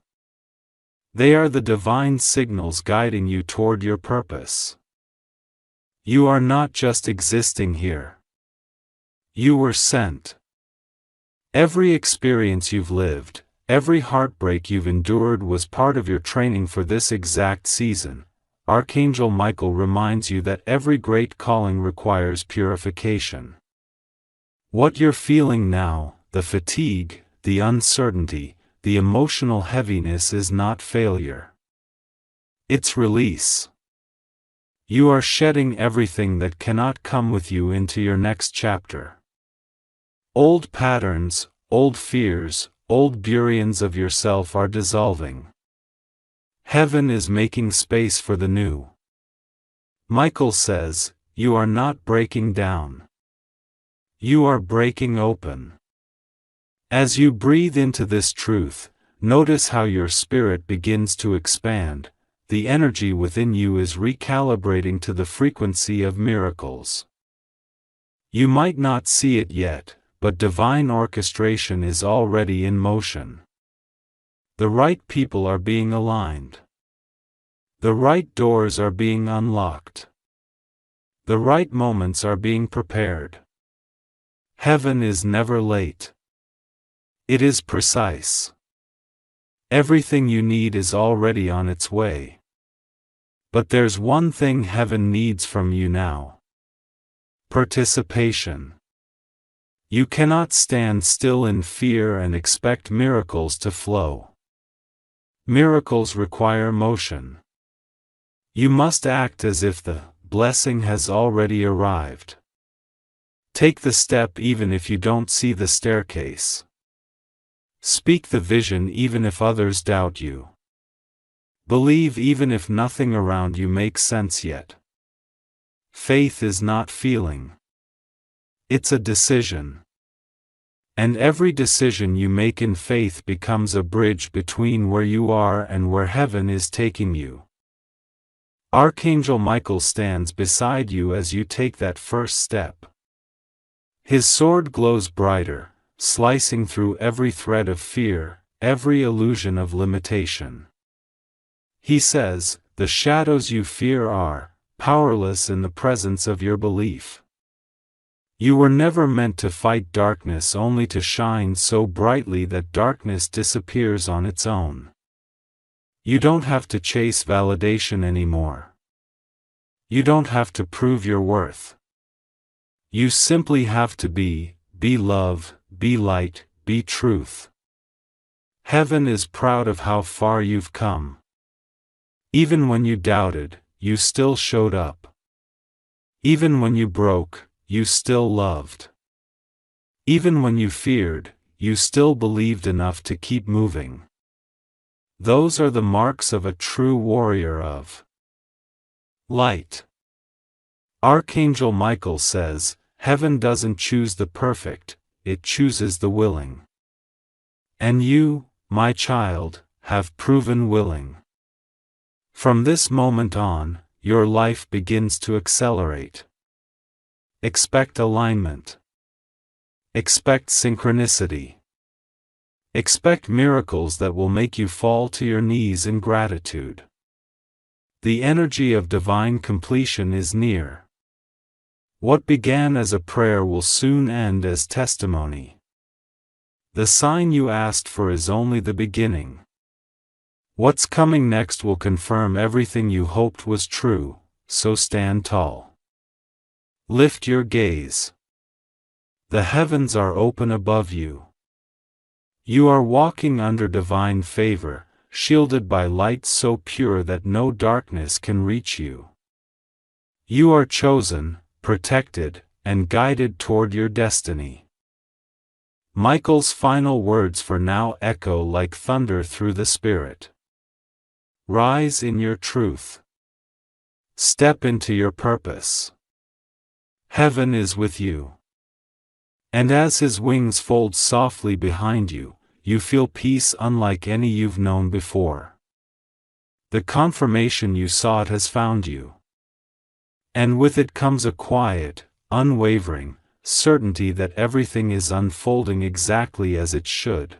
They are the divine signals guiding you toward your purpose. You are not just existing here. You were sent. Every experience you've lived, every heartbreak you've endured was part of your training for this exact season. Archangel Michael reminds you that every great calling requires purification. What you're feeling now, the fatigue, the uncertainty, the emotional heaviness is not failure. It's release. You are shedding everything that cannot come with you into your next chapter. Old patterns, old fears, old burials of yourself are dissolving. Heaven is making space for the new. Michael says, you are not breaking down. You are breaking open. As you breathe into this truth, notice how your spirit begins to expand. The energy within you is recalibrating to the frequency of miracles. You might not see it yet, but divine orchestration is already in motion. The right people are being aligned. The right doors are being unlocked. The right moments are being prepared. Heaven is never late. It is precise. Everything you need is already on its way. But there's one thing heaven needs from you now. Participation. You cannot stand still in fear and expect miracles to flow. Miracles require motion. You must act as if the blessing has already arrived. Take the step even if you don't see the staircase. Speak the vision even if others doubt you. Believe even if nothing around you makes sense yet. Faith is not feeling. It's a decision. And every decision you make in faith becomes a bridge between where you are and where heaven is taking you. Archangel Michael stands beside you as you take that first step. His sword glows brighter, slicing through every thread of fear, every illusion of limitation. He says, the shadows you fear are powerless in the presence of your belief. You were never meant to fight darkness, only to shine so brightly that darkness disappears on its own. You don't have to chase validation anymore. You don't have to prove your worth. You simply have to be love, be light, be truth. Heaven is proud of how far you've come. Even when you doubted, you still showed up. Even when you broke, you still loved. Even when you feared, you still believed enough to keep moving. Those are the marks of a true warrior of light. Archangel Michael says, heaven doesn't choose the perfect, it chooses the willing. And you, my child, have proven willing. From this moment on, your life begins to accelerate. Expect alignment. Expect synchronicity. Expect miracles that will make you fall to your knees in gratitude. The energy of divine completion is near. What began as a prayer will soon end as testimony. The sign you asked for is only the beginning. What's coming next will confirm everything you hoped was true, so stand tall. Lift your gaze. The heavens are open above you. You are walking under divine favor, shielded by light so pure that no darkness can reach you. You are chosen, protected, and guided toward your destiny. Michael's final words for now echo like thunder through the spirit. Rise in your truth. Step into your purpose. Heaven is with you. And as his wings fold softly behind you, you feel peace unlike any you've known before. The confirmation you sought has found you. And with it comes a quiet, unwavering certainty that everything is unfolding exactly as it should.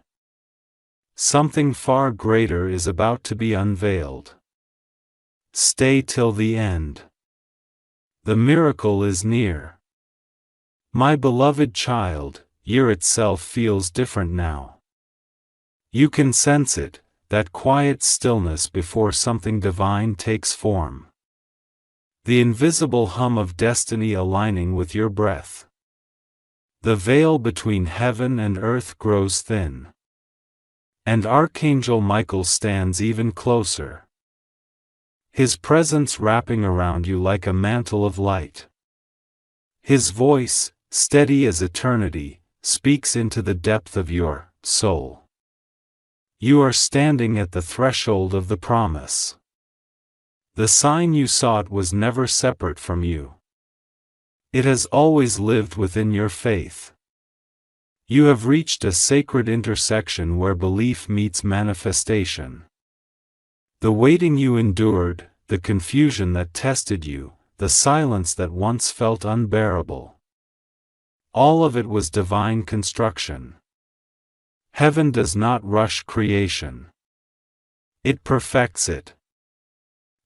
Something far greater is about to be unveiled. Stay till the end. The miracle is near. My beloved child, year itself feels different now. You can sense it, that quiet stillness before something divine takes form. The invisible hum of destiny aligning with your breath. The veil between heaven and earth grows thin. And Archangel Michael stands even closer. His presence wrapping around you like a mantle of light. His voice, steady as eternity, speaks into the depth of your soul. You are standing at the threshold of the promise. The sign you sought was never separate from you. It has always lived within your faith. You have reached a sacred intersection where belief meets manifestation. The waiting you endured, the confusion that tested you, the silence that once felt unbearable. All of it was divine construction. Heaven does not rush creation. It perfects it.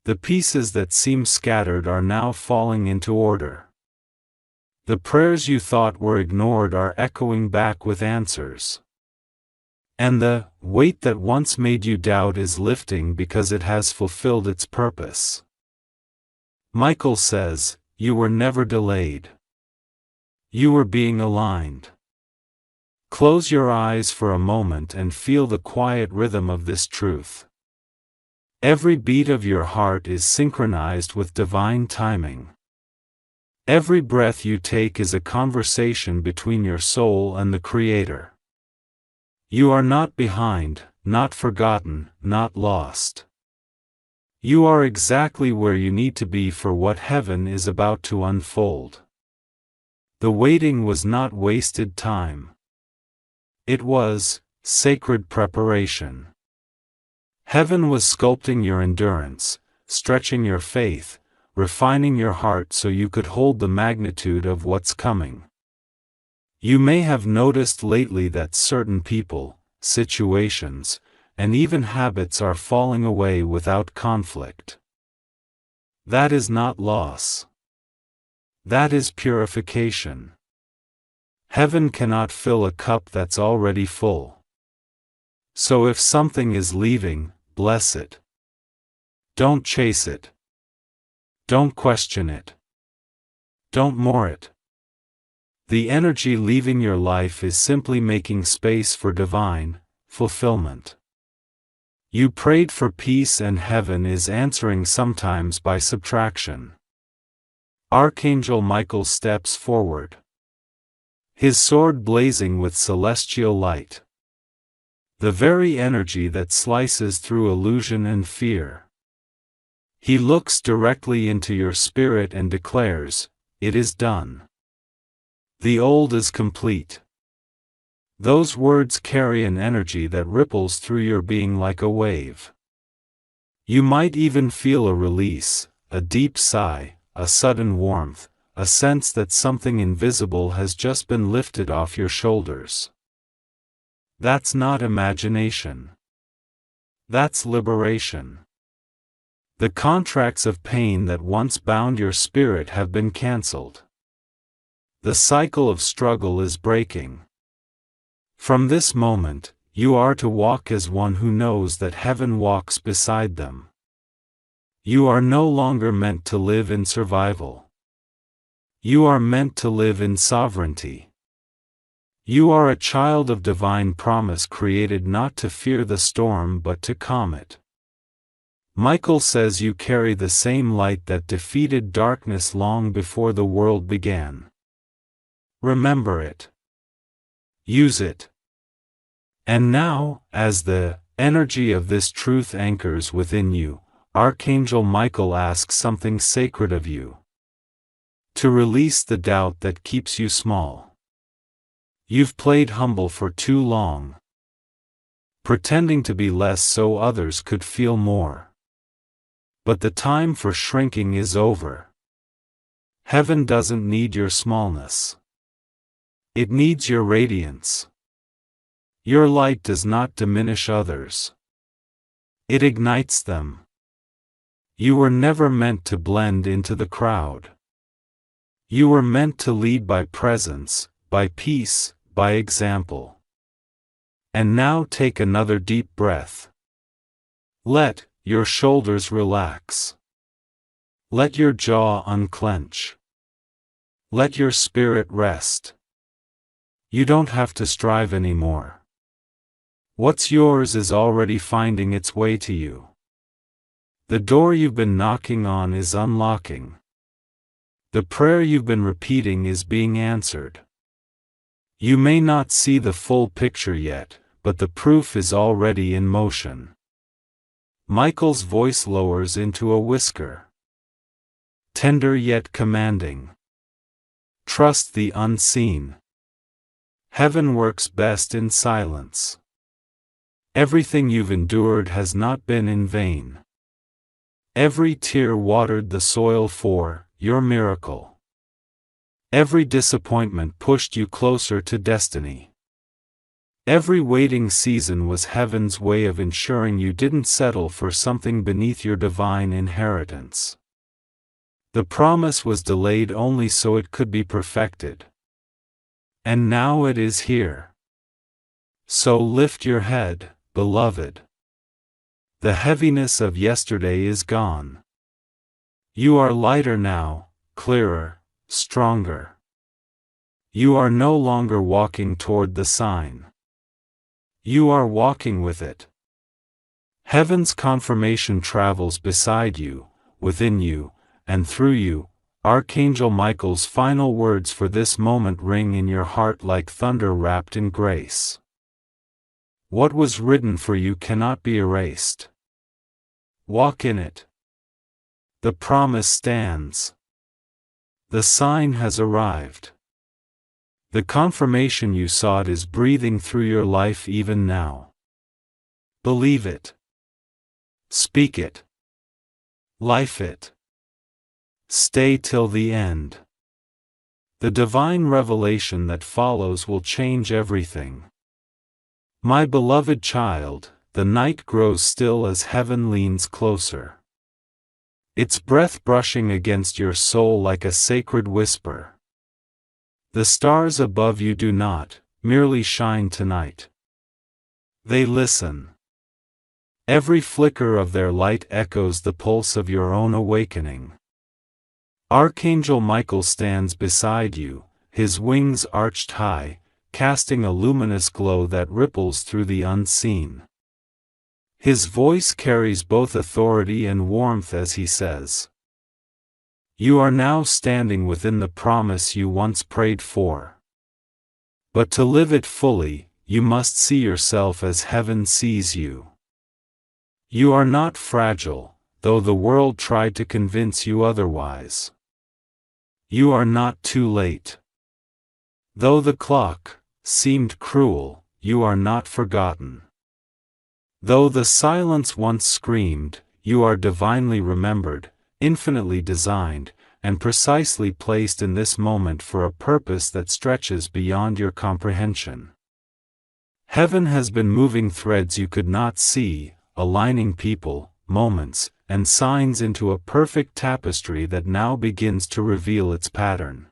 The pieces that seem scattered are now falling into order. The prayers you thought were ignored are echoing back with answers. And the weight that once made you doubt is lifting because it has fulfilled its purpose. Michael says, you were never delayed. You were being aligned. Close your eyes for a moment and feel the quiet rhythm of this truth. Every beat of your heart is synchronized with divine timing. Every breath you take is a conversation between your soul and the Creator. You are not behind, not forgotten, not lost. You are exactly where you need to be for what heaven is about to unfold. The waiting was not wasted time. It was sacred preparation. Heaven was sculpting your endurance, stretching your faith, refining your heart so you could hold the magnitude of what's coming. You may have noticed lately that certain people, situations, and even habits are falling away without conflict. That is not loss. That is purification. Heaven cannot fill a cup that's already full. So if something is leaving, bless it. Don't chase it. Don't question it. Don't mourn it. The energy leaving your life is simply making space for divine fulfillment. You prayed for peace and heaven is answering sometimes by subtraction. Archangel Michael steps forward. His sword blazing with celestial light. The very energy that slices through illusion and fear. He looks directly into your spirit and declares, "It is done. The old is complete." Those words carry an energy that ripples through your being like a wave. You might even feel a release, a deep sigh, a sudden warmth, a sense that something invisible has just been lifted off your shoulders. That's not imagination. That's liberation. The contracts of pain that once bound your spirit have been cancelled. The cycle of struggle is breaking. From this moment, you are to walk as one who knows that heaven walks beside them. You are no longer meant to live in survival. You are meant to live in sovereignty. You are a child of divine promise created not to fear the storm but to calm it. Michael says you carry the same light that defeated darkness long before the world began. Remember it. Use it. And now, as the Energy of this truth anchors within you. Archangel Michael asks something sacred of you. To release the doubt that keeps you small. You've played humble for too long, pretending to be less so others could feel more. But the time for shrinking is over. Heaven doesn't need your smallness. It needs your radiance. Your light does not diminish others. It ignites them. You were never meant to blend into the crowd. You were meant to lead by presence, by peace, by example. And now take another deep breath. Let your shoulders relax. Let your jaw unclench. Let your spirit rest. You don't have to strive anymore. What's yours is already finding its way to you. The door you've been knocking on is unlocking. The prayer you've been repeating is being answered. You may not see the full picture yet, but the proof is already in motion. Michael's voice lowers into a whisper. Tender yet commanding. Trust the unseen. Heaven works best in silence. Everything you've endured has not been in vain. Every tear watered the soil for your miracle. Every disappointment pushed you closer to destiny. Every waiting season was heaven's way of ensuring you didn't settle for something beneath your divine inheritance. The promise was delayed only so it could be perfected. And now it is here. So lift your head, beloved. The heaviness of yesterday is gone. You are lighter now, clearer, stronger. You are no longer walking toward the sign. You are walking with it. Heaven's confirmation travels beside you, within you, and through you. Archangel Michael's final words for this moment ring in your heart like thunder wrapped in grace. What was written for you cannot be erased. Walk in it. The promise stands. The sign has arrived. The confirmation you sought is breathing through your life even now. Believe it. Speak it. Life it. Stay till the end. The divine revelation that follows will change everything. My beloved child, the night grows still as heaven leans closer. Its breath brushing against your soul like a sacred whisper. The stars above you do not merely shine tonight. They listen. Every flicker of their light echoes the pulse of your own awakening. Archangel Michael stands beside you, his wings arched high, casting a luminous glow that ripples through the unseen. His voice carries both authority and warmth as he says, "You are now standing within the promise you once prayed for. But to live it fully, you must see yourself as heaven sees you. You are not fragile, though the world tried to convince you otherwise. You are not too late. Though the clock seemed cruel, you are not forgotten. Though the silence once screamed, you are divinely remembered, infinitely designed, and precisely placed in this moment for a purpose that stretches beyond your comprehension. Heaven has been moving threads you could not see, aligning people, moments, and signs into a perfect tapestry that now begins to reveal its pattern.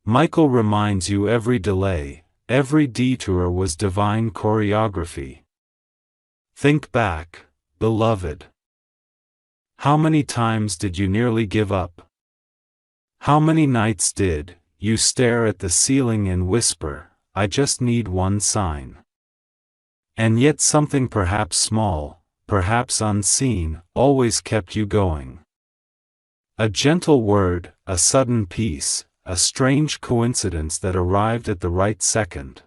Michael reminds you every delay, every detour was divine choreography. Think back, beloved. How many times did you nearly give up? How many nights did you stare at the ceiling and whisper, "I just need one sign"? And yet something perhaps small, perhaps unseen, always kept you going. A gentle word, a sudden peace, a strange coincidence that arrived at the right second.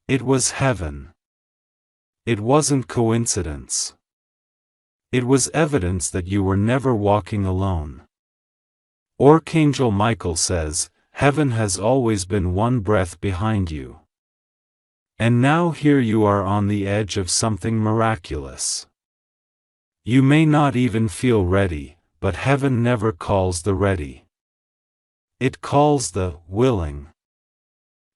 It was heaven. It wasn't coincidence. It was evidence that you were never walking alone. Archangel Michael says, heaven has always been one breath behind you. And now here you are on the edge of something miraculous. You may not even feel ready, but heaven never calls the ready. It calls the willing.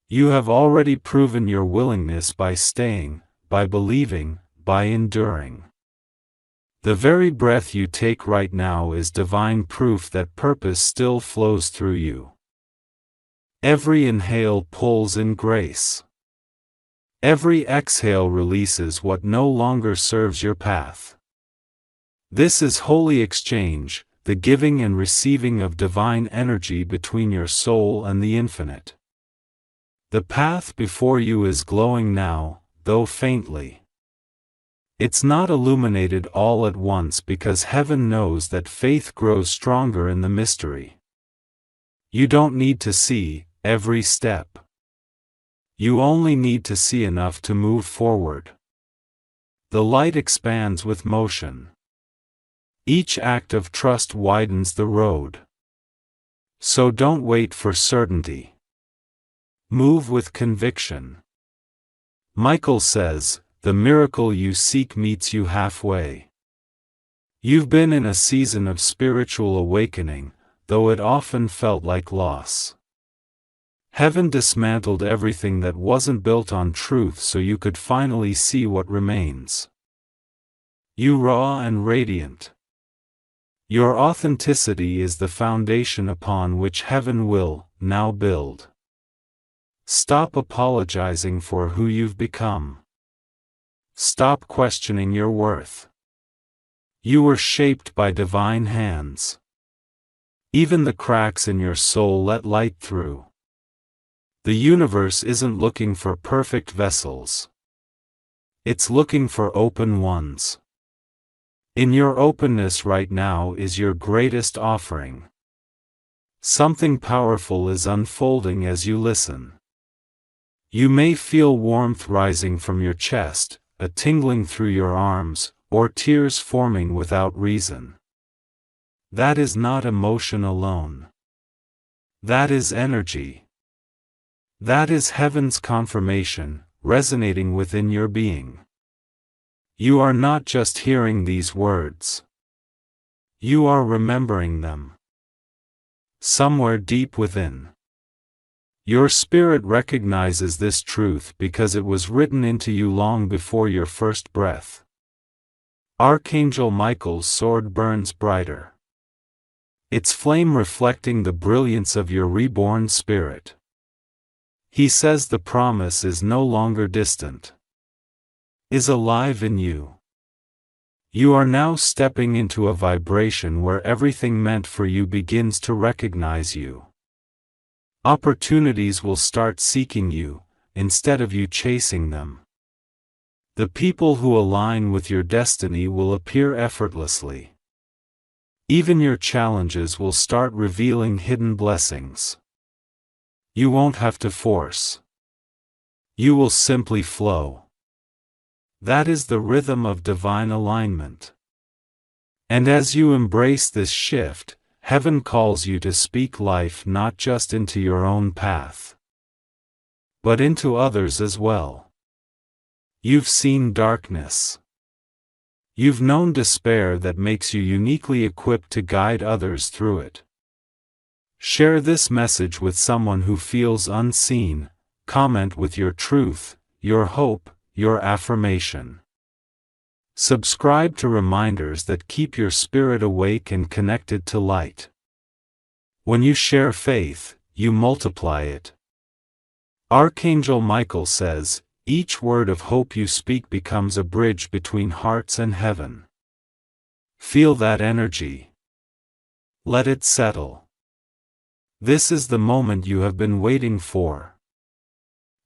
You have already proven your willingness by staying, by believing, by enduring. The very breath you take right now is divine proof that purpose still flows through you. Every inhale pulls in grace. Every exhale releases what no longer serves your path. This is holy exchange, the giving and receiving of divine energy between your soul and the infinite. The path before you is glowing now, though faintly. It's not illuminated all at once because heaven knows that faith grows stronger in the mystery. You don't need to see every step. You only need to see enough to move forward. The light expands with motion. Each act of trust widens the road. So don't wait for certainty. Move with conviction. Michael says, the miracle you seek meets you halfway. You've been in a season of spiritual awakening, though it often felt like loss. Heaven dismantled everything that wasn't built on truth so you could finally see what remains. You raw and radiant. Your authenticity is the foundation upon which heaven will now build. Stop apologizing for who you've become. Stop questioning your worth. You were shaped by divine hands. Even the cracks in your soul let light through. The universe isn't looking for perfect vessels. It's looking for open ones. In your openness right now is your greatest offering. Something powerful is unfolding as you listen. You may feel warmth rising from your chest, a tingling through your arms, or tears forming without reason. That is not emotion alone. That is energy. That is heaven's confirmation, resonating within your being. You are not just hearing these words. You are remembering them. Somewhere deep within. Your spirit recognizes this truth because it was written into you long before your first breath. Archangel Michael's sword burns brighter. Its flame reflecting the brilliance of your reborn spirit. He says the promise is no longer distant. Is alive in you. You are now stepping into a vibration where everything meant for you begins to recognize you. Opportunities will start seeking you, instead of you chasing them. The people who align with your destiny will appear effortlessly. Even your challenges will start revealing hidden blessings. You won't have to force. You will simply flow. That is the rhythm of divine alignment. And as you embrace this shift, heaven calls you to speak life not just into your own path, but into others as well. You've seen darkness. You've known despair that makes you uniquely equipped to guide others through it. Share this message with someone who feels unseen, comment with your truth, your hope, your affirmation. Subscribe to reminders that keep your spirit awake and connected to light. When you share faith, you multiply it. Archangel Michael says, each word of hope you speak becomes a bridge between hearts and heaven. Feel that energy. Let it settle. This is the moment you have been waiting for.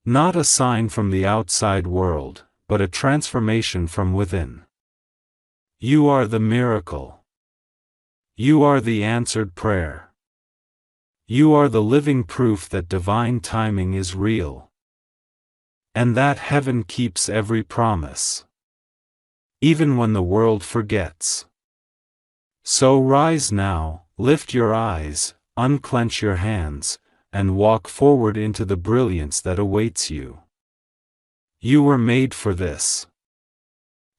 Not a sign from the outside world, but a transformation from within. You are the miracle. You are the answered prayer. You are the living proof that divine timing is real. And that heaven keeps every promise. even when the world forgets. So rise now, lift your eyes, unclench your hands, and walk forward into the brilliance that awaits you. You were made for this.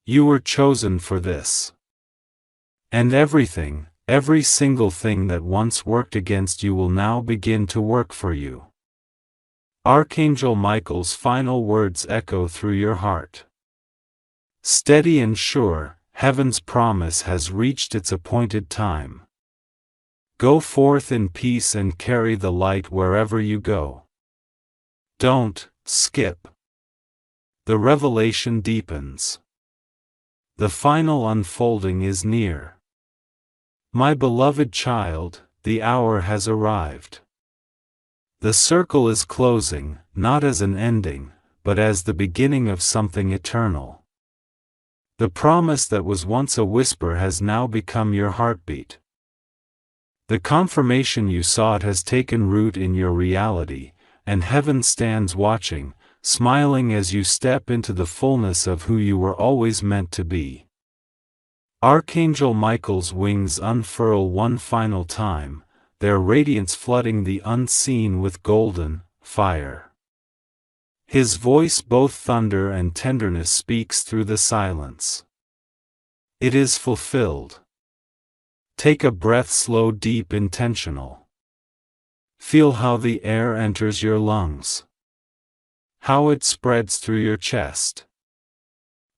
You were chosen for this. And everything, every single thing that once worked against you will now begin to work for you. Archangel Michael's final words echo through your heart. Steady and sure, heaven's promise has reached its appointed time. Go forth in peace and carry the light wherever you go. Don't skip. The revelation deepens. The final unfolding is near. My beloved child, the hour has arrived. The circle is closing, not as an ending, but as the beginning of something eternal. The promise that was once a whisper has now become your heartbeat. The confirmation you sought has taken root in your reality, and heaven stands watching, smiling as you step into the fullness of who you were always meant to be. Archangel Michael's wings unfurl one final time, their radiance flooding the unseen with golden fire. His voice, both thunder and tenderness, speaks through the silence. It is fulfilled. Take a breath, slow, deep, intentional. Feel how the air enters your lungs. How it spreads through your chest.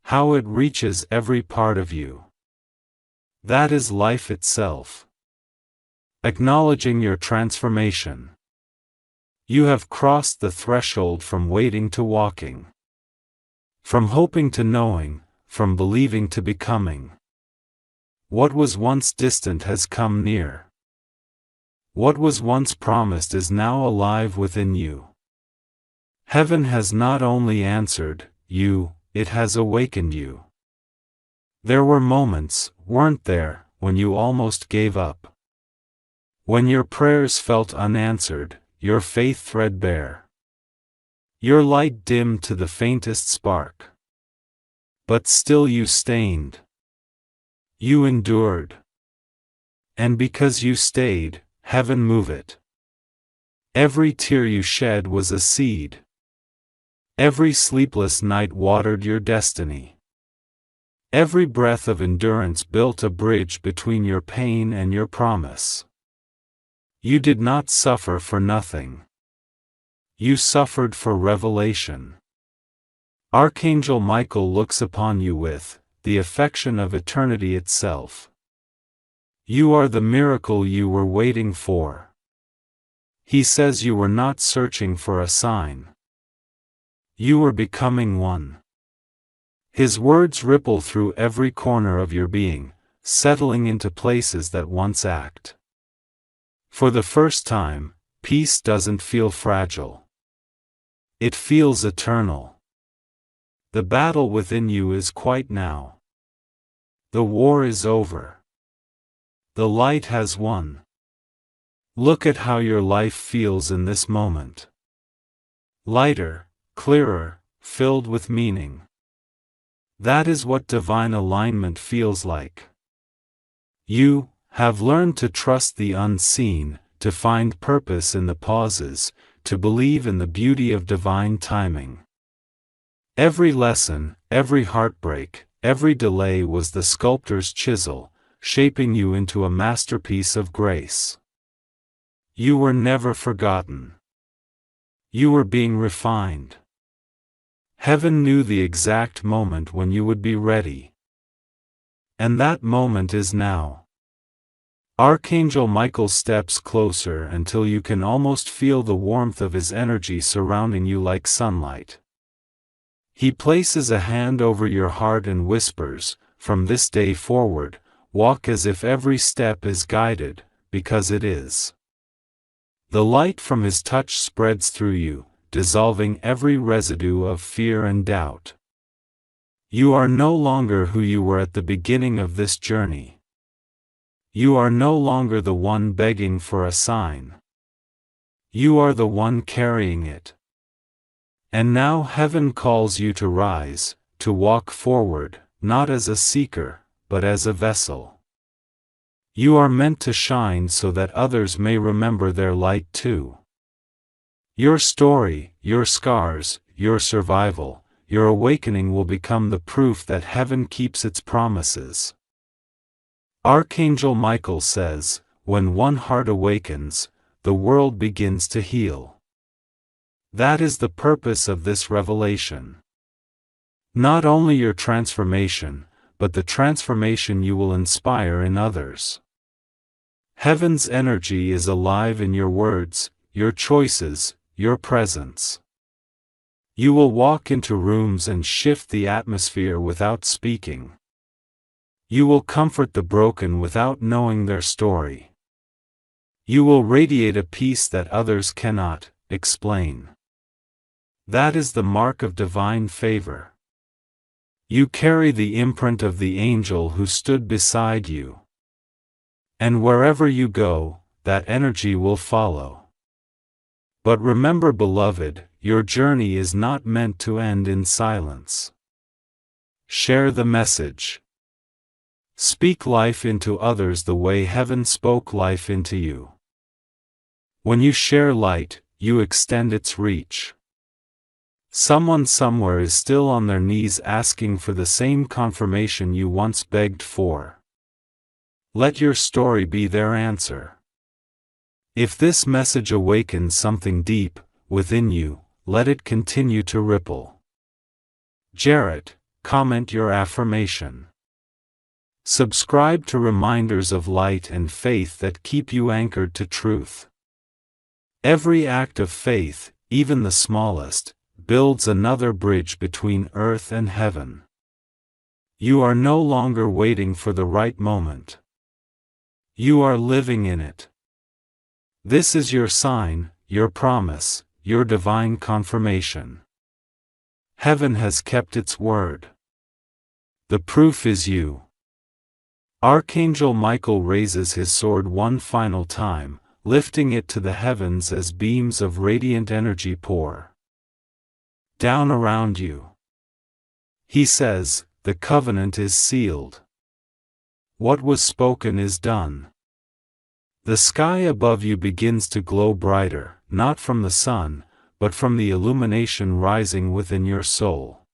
How it reaches every part of you. That is life itself. Acknowledging your transformation. You have crossed the threshold from waiting to walking. From hoping to knowing, from believing to becoming. What was once distant has come near. What was once promised is now alive within you. Heaven has not only answered you, it has awakened you. There were moments, weren't there, when you almost gave up? When your prayers felt unanswered, your faith threadbare. Your light dimmed to the faintest spark. But still you stayed. You endured. And because you stayed, heaven moved it. Every tear you shed was a seed. Every sleepless night watered your destiny. Every breath of endurance built a bridge between your pain and your promise. You did not suffer for nothing. You suffered for revelation. Archangel Michael looks upon you with the affection of eternity itself. You are the miracle you were waiting for. He says you were not searching for a sign. You were becoming one. His words ripple through every corner of your being, settling into places that once ached. For the first time, peace doesn't feel fragile. It feels eternal. The battle within you is quite now. The war is over. The light has won. Look at how your life feels in this moment. Lighter, clearer, filled with meaning. That is what divine alignment feels like. You have learned to trust the unseen, to find purpose in the pauses, to believe in the beauty of divine timing. Every lesson, every heartbreak, every delay was the sculptor's chisel, shaping you into a masterpiece of grace. You were never forgotten. You were being refined. Heaven knew the exact moment when you would be ready. And that moment is now. Archangel Michael steps closer until you can almost feel the warmth of his energy surrounding you like sunlight. He places a hand over your heart and whispers, "From this day forward, walk as if every step is guided, because it is." The light from his touch spreads through you, dissolving every residue of fear and doubt. You are no longer who you were at the beginning of this journey. You are no longer the one begging for a sign. You are the one carrying it. And now heaven calls you to rise, to walk forward, not as a seeker, but as a vessel. You are meant to shine so that others may remember their light too. Your story, your scars, your survival, your awakening will become the proof that heaven keeps its promises. Archangel Michael says, when one heart awakens, the world begins to heal. That is the purpose of this revelation. Not only your transformation, but the transformation you will inspire in others. Heaven's energy is alive in your words, your choices, your presence. You will walk into rooms and shift the atmosphere without speaking. You will comfort the broken without knowing their story. You will radiate a peace that others cannot explain. That is the mark of divine favor. You carry the imprint of the angel who stood beside you. And wherever you go, that energy will follow. But remember, beloved, your journey is not meant to end in silence. Share the message. Speak life into others the way heaven spoke life into you. When you share light, you extend its reach. Someone somewhere is still on their knees asking for the same confirmation you once begged for. Let your story be their answer. If this message awakens something deep within you, let it continue to ripple. Jarrett, comment your affirmation. Subscribe to reminders of light and faith that keep you anchored to truth. Every act of faith, even the smallest, builds another bridge between earth and heaven. You are no longer waiting for the right moment. You are living in it. This is your sign, your promise, your divine confirmation. Heaven has kept its word. The proof is you. Archangel Michael raises his sword one final time, lifting it to the heavens as beams of radiant energy pour down around you. He says, the covenant is sealed. What was spoken is done. The sky above you begins to glow brighter, not from the sun, but from the illumination rising within your soul.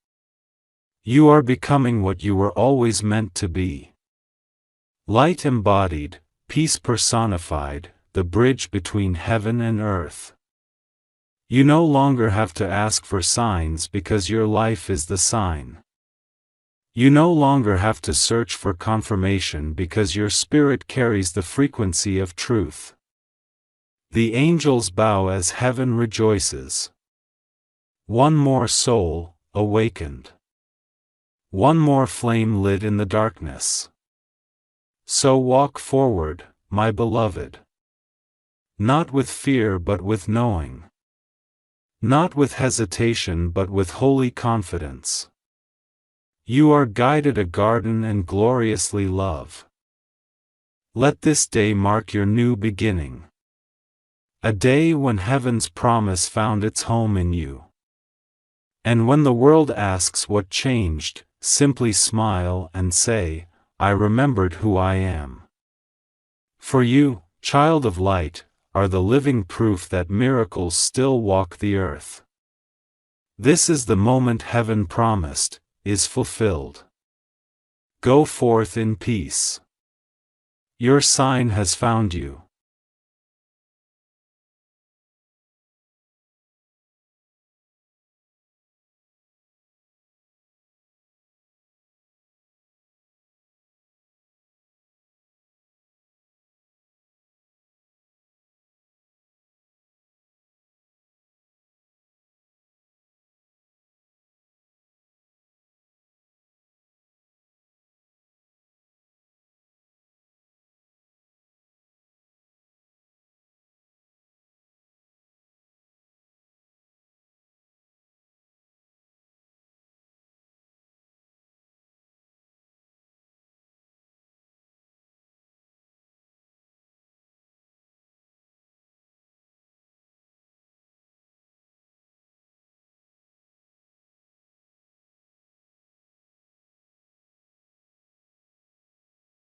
You are becoming what you were always meant to be. Light embodied, peace personified, the bridge between heaven and earth. You no longer have to ask for signs because your life is the sign. You no longer have to search for confirmation because your spirit carries the frequency of truth. The angels bow as heaven rejoices. One more soul awakened. One more flame lit in the darkness. So walk forward, my beloved. Not with fear but with knowing. Not with hesitation but with holy confidence. You are guided a garden and gloriously love. Let this day mark your new beginning. A day when heaven's promise found its home in you. And when the world asks what changed, simply smile and say, I remembered who I am. For you, child of light, are the living proof that miracles still walk the earth. This is the moment heaven promised, is fulfilled. Go forth in peace. Your sign has found you.